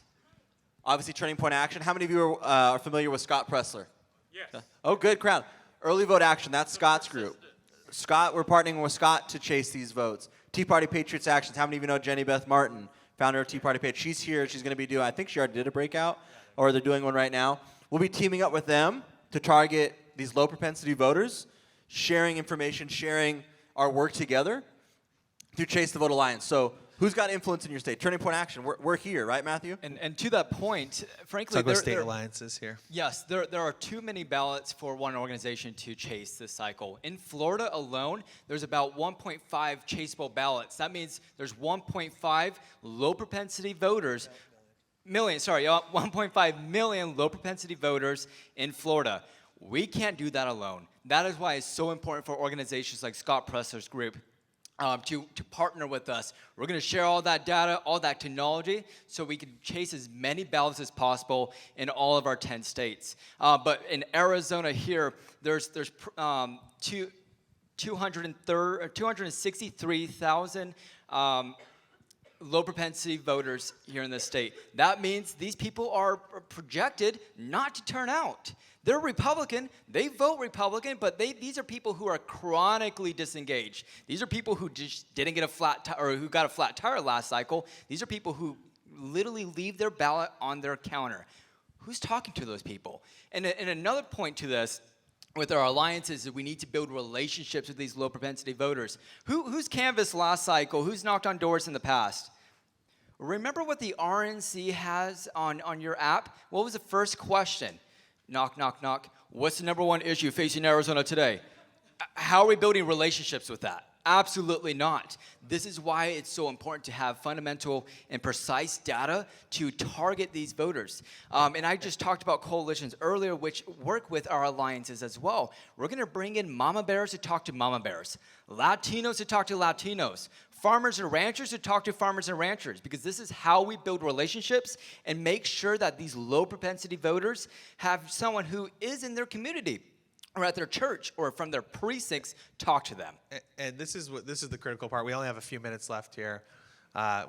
obviously Turning Point Action. How many of you are familiar with Scott Pressler? Yes. Oh, good crowd. Early Vote Action, that's Scott's group. Scott, we're partnering with Scott to chase these votes. Tea Party Patriots Actions, how many of you know Jenny Beth Martin, founder of Tea Party Patriots? She's here. She's going to be doing, I think she already did a breakout, or they're doing one right now. We'll be teaming up with them to target these low propensity voters, sharing information, sharing our work together through Chase the Vote Alliance. So who's got influence in your state? Turning Point Action, we're here, right, Matthew? And to that point, frankly, Talk about state alliances here. Yes, there are too many ballots for one organization to chase this cycle. In Florida alone, there's about 1.5 chaseable ballots. That means there's 1.5 low propensity voters, 1.5 million low propensity voters in Florida. We can't do that alone. That is why it's so important for organizations like Scott Pressler's group to partner with us. We're going to share all that data, all that technology, so we can chase as many ballots as possible in all of our 10 states. But in Arizona here, there's 263,000 low propensity voters here in this state. That means these people are projected not to turn out. They're Republican, they vote Republican, but these are people who are chronically disengaged. These are people who just didn't get a flat tire, or who got a flat tire last cycle. These are people who literally leave their ballot on their counter. Who's talking to those people? And another point to this, with our alliances, is we need to build relationships with these low propensity voters. Who's canvassed last cycle? Who's knocked on doors in the past? Remember what the RNC has on your app? What was the first question? Knock, knock, knock. What's the number one issue facing Arizona today? How are we building relationships with that? Absolutely not. This is why it's so important to have fundamental and precise data to target these voters. And I just talked about coalitions earlier, which work with our alliances as well. We're going to bring in mama bears to talk to mama bears, Latinos to talk to Latinos, farmers and ranchers to talk to farmers and ranchers, because this is how we build relationships and make sure that these low propensity voters have someone who is in their community. or at their church or from their precincts talk to them. And this is the critical part. We only have a few minutes left here.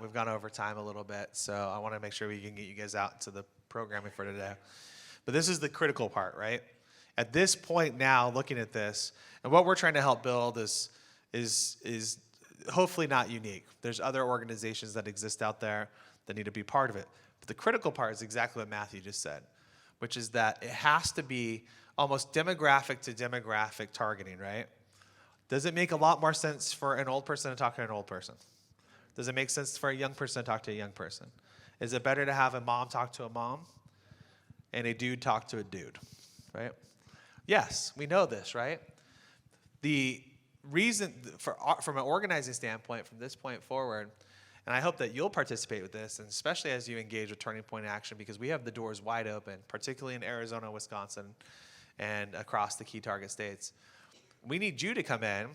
We've gone over time a little bit, so I want to make sure we can get you guys out to the programming for today. But this is the critical part, right? At this point now, looking at this, and what we're trying to help build is hopefully not unique. There's other organizations that exist out there that need to be part of it. But the critical part is exactly what Matthew just said, which is that it has to be almost demographic to demographic targeting, right? Does it make a lot more sense for an old person to talk to an old person? Does it make sense for a young person to talk to a young person? Is it better to have a mom talk to a mom and a dude talk to a dude, right? Yes, we know this, right? The reason, from an organizing standpoint, from this point forward, and I hope that you'll participate with this, and especially as you engage with Turning Point Action, because we have the doors wide open, particularly in Arizona, Wisconsin, and across the key target states. We need you to come in,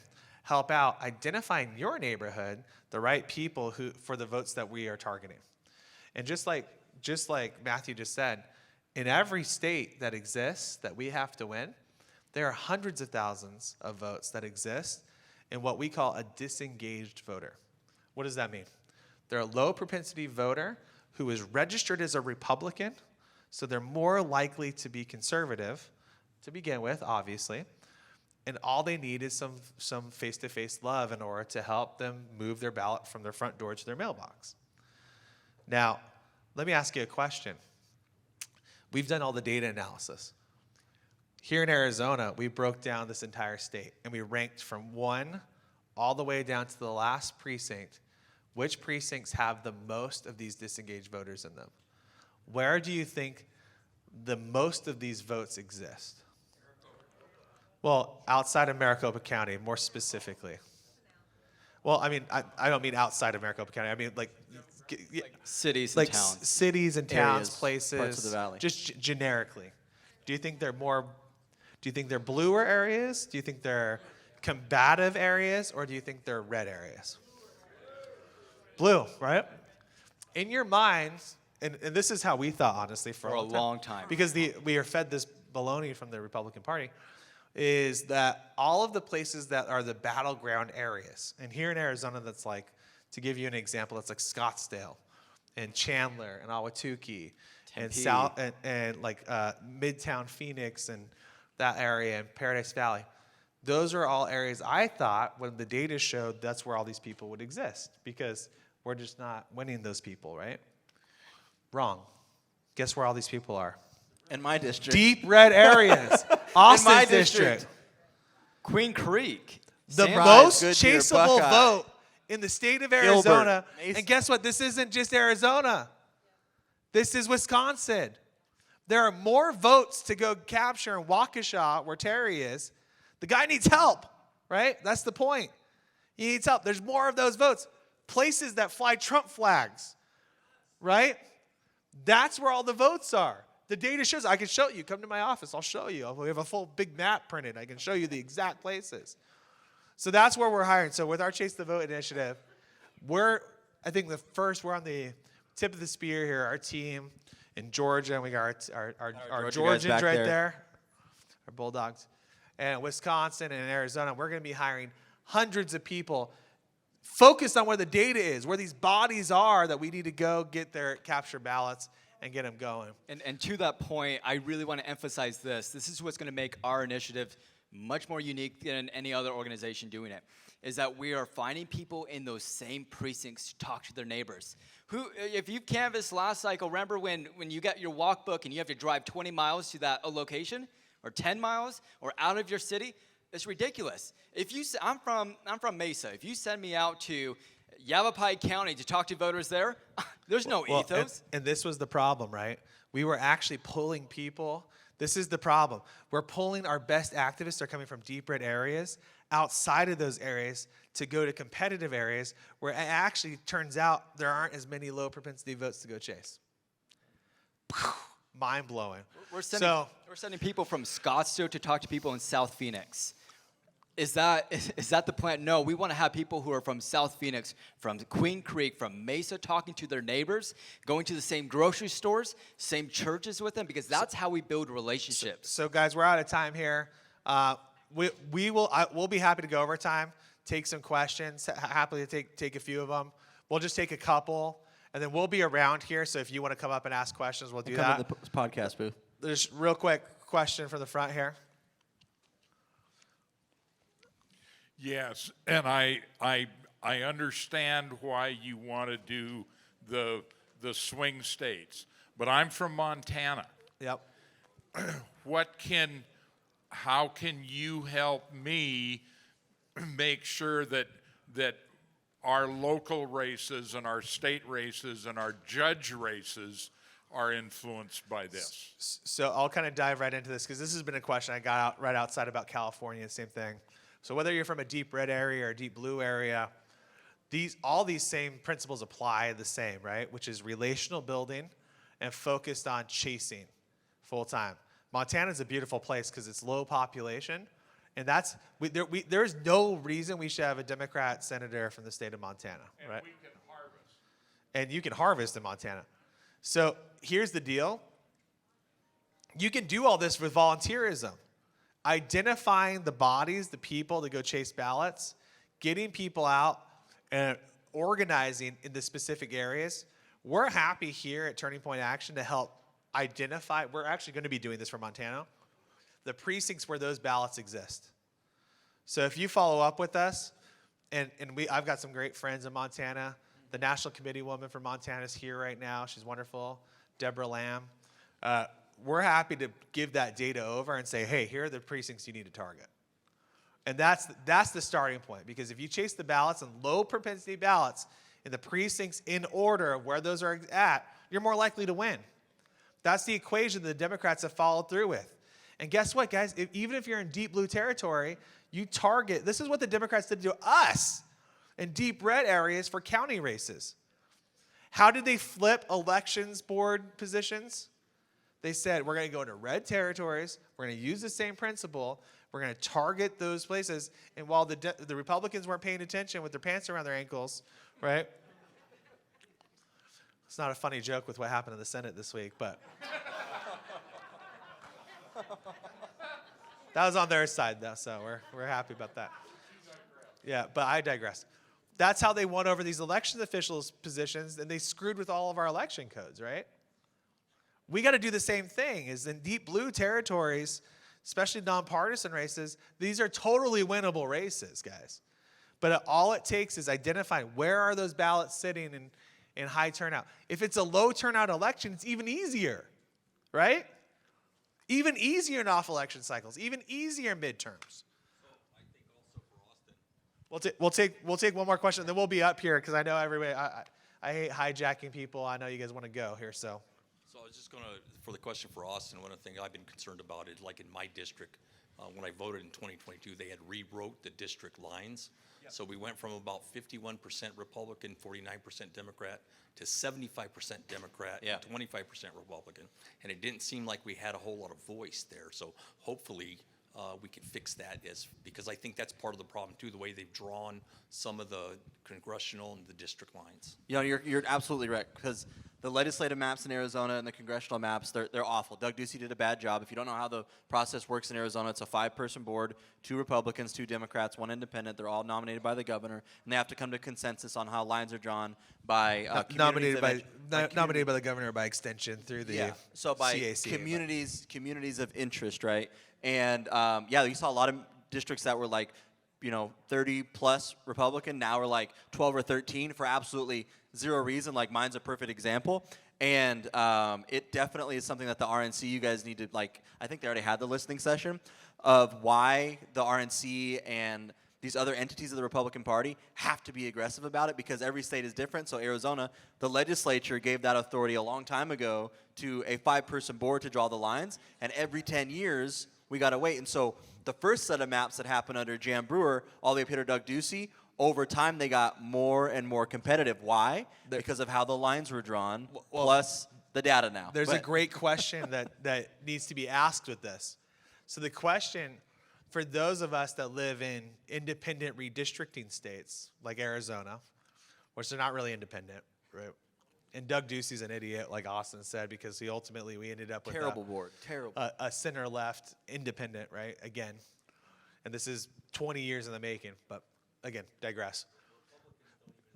help out identifying your neighborhood, the right people for the votes that we are targeting. And just like Matthew just said, in every state that exists that we have to win, there are hundreds of thousands of votes that exist in what we call a disengaged voter. What does that mean? They're a low propensity voter who is registered as a Republican, so they're more likely to be conservative to begin with, obviously. And all they need is some face-to-face love in order to help them move their ballot from their front door to their mailbox. Now, let me ask you a question. We've done all the data analysis. Here in Arizona, we broke down this entire state, and we ranked from 1 all the way down to the last precinct, which precincts have the most of these disengaged voters in them. Where do you think the most of these votes exist? Well, outside of Maricopa County, more specifically. Well, I mean, I don't mean outside of Maricopa County. I mean, like Cities and towns. Cities and towns, Areas, places. parts of the valley. Just generically. Do you think they're bluer areas? Do you think they're combative areas? Or do you think they're red areas? Blue, right? In your minds, and this is how we thought, honestly, for For a long time. because we are fed this baloney from the Republican Party, is that all of the places that are the battleground areas, and here in Arizona, that's like, to give you an example, that's like Scottsdale and Chandler and Ahwatukee and Tempe. South and like Midtown Phoenix and that area and Paradise Valley. Those are all areas I thought when the data showed that's where all these people would exist, because we're just not winning those people, right? Wrong. Guess where all these people are? In my district. Deep red areas. Austin's my district. district. Queen Creek. The San- most Goodyear, chaseable Buckeye. vote in the state of Arizona. Mason. And guess what? This isn't just Arizona. This is Wisconsin. There are more votes to go capture in Waukesha, where Terry is. The guy needs help, right? That's the point. He needs help. There's more of those votes. Places that fly Trump flags, right? That's where all the votes are. The data shows. I can show you. Come to my office. I'll show you. We have a full big map printed. I can show you the exact places. So that's where we're hiring. So with our Chase the Vote initiative, we're on the tip of the spear here. Our team in Georgia, and we got our Georgia guys Georgians back right there. there, our Bulldogs, and Wisconsin and Arizona. We're going to be hiring hundreds of people focused on where the data is, where these bodies are that we need to go get their capture ballots and get them going. And to that point, I really want to emphasize this. This is what's going to make our initiative much more unique than any other organization doing it, is that we are finding people in those same precincts to talk to their neighbors. Who, if you've canvassed last cycle, remember when you got your walk book and you have to drive 20 miles to that location, or 10 miles, or out of your city? It's ridiculous. I'm from Mesa. If you send me out to Yavapai County to talk to voters there, there's no ethos. And this was the problem, right? We were actually pulling people. This is the problem. We're pulling our best activists. They're coming from deep red areas outside of those areas to go to competitive areas where it actually turns out there aren't as many low propensity votes to go chase. Mind blowing. We're sending people from Scottsdale to talk to people in South Phoenix. Is that the plan? No, we want to have people who are from South Phoenix, from Queen Creek, from Mesa, talking to their neighbors, going to the same grocery stores, same churches with them, because that's how we build relationships. So guys, we're out of time here. We'll be happy to go over time, take some questions, happily to take a few of them. We'll just take a couple, and then we'll be around here. So if you want to come up and ask questions, we'll do Come that. to the podcast booth. There's real quick question from the front here. Yes, and I understand why you want to do the swing states, but I'm from Montana. Yep. How can you help me make sure that our local races and our state races and our judge races are influenced by this? So I'll kind of dive right into this because this has been a question I got out right outside about California, same thing. So whether you're from a deep red area or a deep blue area, all these same principles apply the same, right? Which is relational building and focused on chasing full time. Montana's a beautiful place because it's low population, and there's no reason we should have a Democrat senator from the state of Montana, right? And we can harvest. And you can harvest in Montana. So here's the deal. You can do all this with volunteerism. Identifying the bodies, the people to go chase ballots, getting people out and organizing in the specific areas. We're happy here at Turning Point Action to help identify, we're actually going to be doing this for Montana, the precincts where those ballots exist. So if you follow up with us, I've got some great friends in Montana. The National Committee woman from Montana is here right now. She's wonderful. Deborah Lamb. We're happy to give that data over and say, hey, here are the precincts you need to target. And that's the starting point, because if you chase the ballots and low propensity ballots in the precincts in order of where those are at, you're more likely to win. That's the equation the Democrats have followed through with. And guess what, guys? Even if you're in deep blue territory, you target, this is what the Democrats did to us in deep red areas for county races. How did they flip elections board positions? They said, we're going to go into red territories, we're going to use the same principle, we're going to target those places, and while the Republicans weren't paying attention with their pants around their ankles, right? It's not a funny joke with what happened in the Senate this week, but that was on their side, though, so we're happy about that. Yeah, but I digress. That's how they won over these election officials' positions, and they screwed with all of our election codes, right? We got to do the same thing. Is in deep blue territories, especially nonpartisan races, these are totally winnable races, guys. But all it takes is identifying where are those ballots sitting in high turnout. If it's a low turnout election, it's even easier, right? Even easier in off-election cycles, even easier in midterms. I think also for Austin. We'll take one more question, and then we'll be up here because I know everybody. I hate hijacking people. I know you guys want to go here, so. So I was just going to, for the question for Austin, one of the things I've been concerned about is like in my district, when I voted in 2022, they had rewrote the district lines. Yep. So we went from about 51% Republican, 49% Democrat to 75% Democrat and 25% Republican. And it didn't seem like we had a whole lot of voice there. So hopefully we can fix that because I think that's part of the problem too, the way they've drawn some of the congressional and the district lines. You know, you're absolutely right, because the legislative maps in Arizona and the congressional maps, they're awful. Doug Ducey did a bad job. If you don't know how the process works in Arizona, it's a 5-person board, 2 Republicans, 2 Democrats, 1 independent. They're all nominated by the governor, and they have to come to consensus on how lines are drawn by nominated by the governor by extension through the so by CAC, communities of interest, right? And you saw a lot of districts that were like, 30 plus Republican. Now we're like 12 or 13 for absolutely zero reason. Like mine's a perfect example. And it definitely is something that the RNC, you guys need to I think they already had the listening session of why the RNC and these other entities of the Republican Party have to be aggressive about it, because every state is different. So Arizona, the legislature gave that authority a long time ago to a 5-person board to draw the lines. And every 10 years, we got to wait. And so the first set of maps that happened under Jan Brewer, all the way up here to Doug Ducey, over time they got more and more competitive. Why? Because of how the lines were drawn, plus the data now. There's a great question that needs to be asked with this. So the question for those of us that live in independent redistricting states like Arizona, which are not really independent, right? And Doug Ducey's an idiot, like Austin said, because we ended up with terrible board, terrible. A center-left independent, right? Again, And this is 20 years in the making, but again, digress.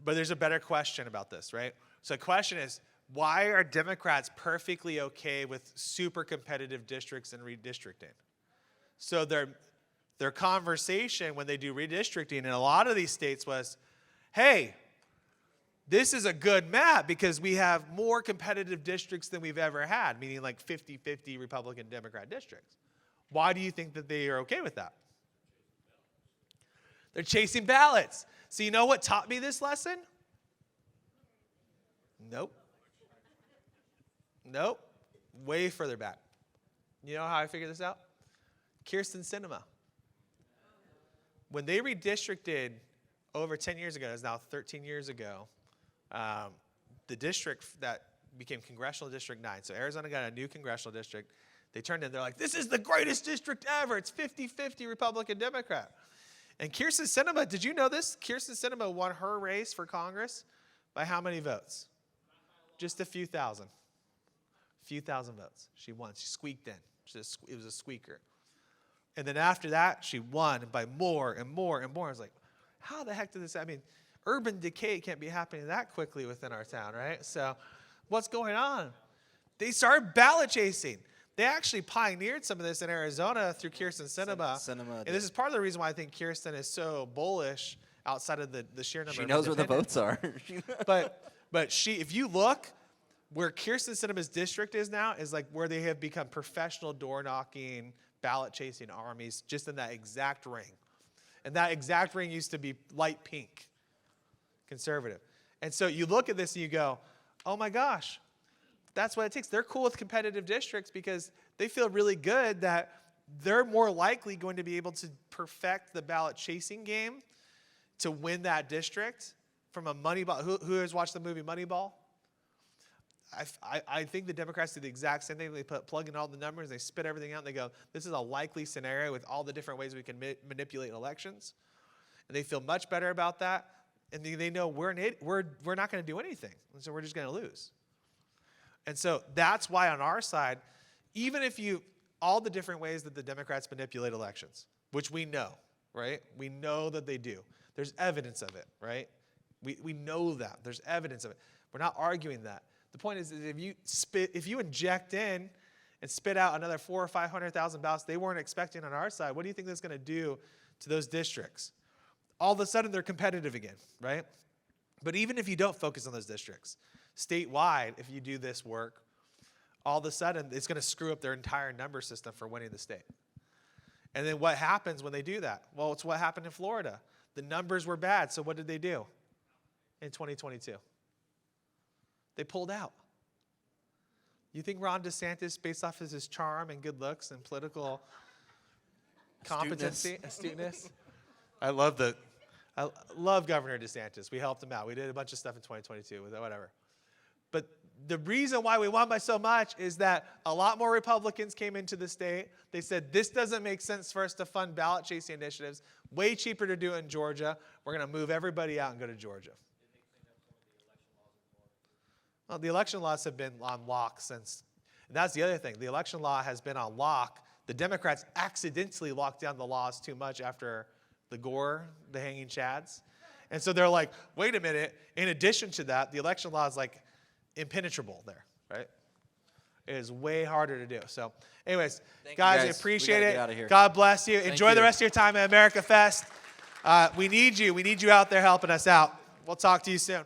But there's a better question about this, right? So the question is, why are Democrats perfectly okay with super competitive districts and redistricting? So their conversation when they do redistricting in a lot of these states was, hey, this is a good map because we have more competitive districts than we've ever had, meaning like 50-50 Republican Democrat districts. Why do you think that they are okay with that? They're chasing ballots. So you know what taught me this lesson? Nope. Nope. Way further back. You know how I figured this out? Kirsten Sinema. When they redistricted over 10 years ago, it's now 13 years ago, the district that became Congressional District 9, so Arizona got a new congressional district. They turned in, they're like, this is the greatest district ever. It's 50-50 Republican Democrat. And Kirsten Sinema, did you know this? Kirsten Sinema won her race for Congress by how many votes? Just a few thousand. Few thousand votes. She won. She squeaked in. It was a squeaker. And then after that, she won by more and more and more. I was like, how the heck did this happen? I mean, urban decay can't be happening that quickly within our town, right? So what's going on? They started ballot chasing. They actually pioneered some of this in Arizona through Kirsten Sinema. And this is part of the reason why I think Kirsten is so bullish outside of the sheer number of She knows where the votes are. But she, if you look, where Kirsten Sinema's district is now is like where they have become professional door knocking, ballot chasing armies, just in that exact ring. And that exact ring used to be light pink, conservative. And so you look at this and you go, oh my gosh, that's what it takes. They're cool with competitive districts because they feel really good that they're more likely going to be able to perfect the ballot chasing game to win that district from a Moneyball. Who has watched the movie Moneyball? I think the Democrats do the exact same thing. They plug in all the numbers, they spit everything out, and they go, this is a likely scenario with all the different ways we can manipulate elections. And they feel much better about that. And they know we're not going to do anything. And so we're just going to lose. And so that's why on our side, even if all the different ways that the Democrats manipulate elections, which we know, right? We know that they do. There's evidence of it, right? We know that. There's evidence of it. We're not arguing that. The point is if you inject in and spit out another 400,000 or 500,000 ballots they weren't expecting on our side, what do you think that's going to do to those districts? All of a sudden, they're competitive again, right? But even if you don't focus on those districts, statewide, if you do this work, all of a sudden, it's going to screw up their entire number system for winning the state. And then what happens when they do that? Well, it's what happened in Florida. The numbers were bad, so what did they do in 2022? They pulled out. You think Ron DeSantis, based off of his charm and good looks and political competency, astuteness? I love Governor DeSantis. We helped him out. We did a bunch of stuff in 2022 with whatever. But the reason why we won by so much is that a lot more Republicans came into the state. They said, this doesn't make sense for us to fund ballot chasing initiatives. Way cheaper to do it in Georgia. We're going to move everybody out and go to Georgia. Well, the election laws have been on lock since, and that's the other thing. The election law has been on lock. The Democrats accidentally locked down the laws too much after the hanging chads. And so they're like, wait a minute. In addition to that, the election law is like impenetrable there, right? It is way harder to do. So anyways, guys, I appreciate it. God bless you. Enjoy the rest of your time at America Fest. We need you. We need you out there helping us out. We'll talk to you soon.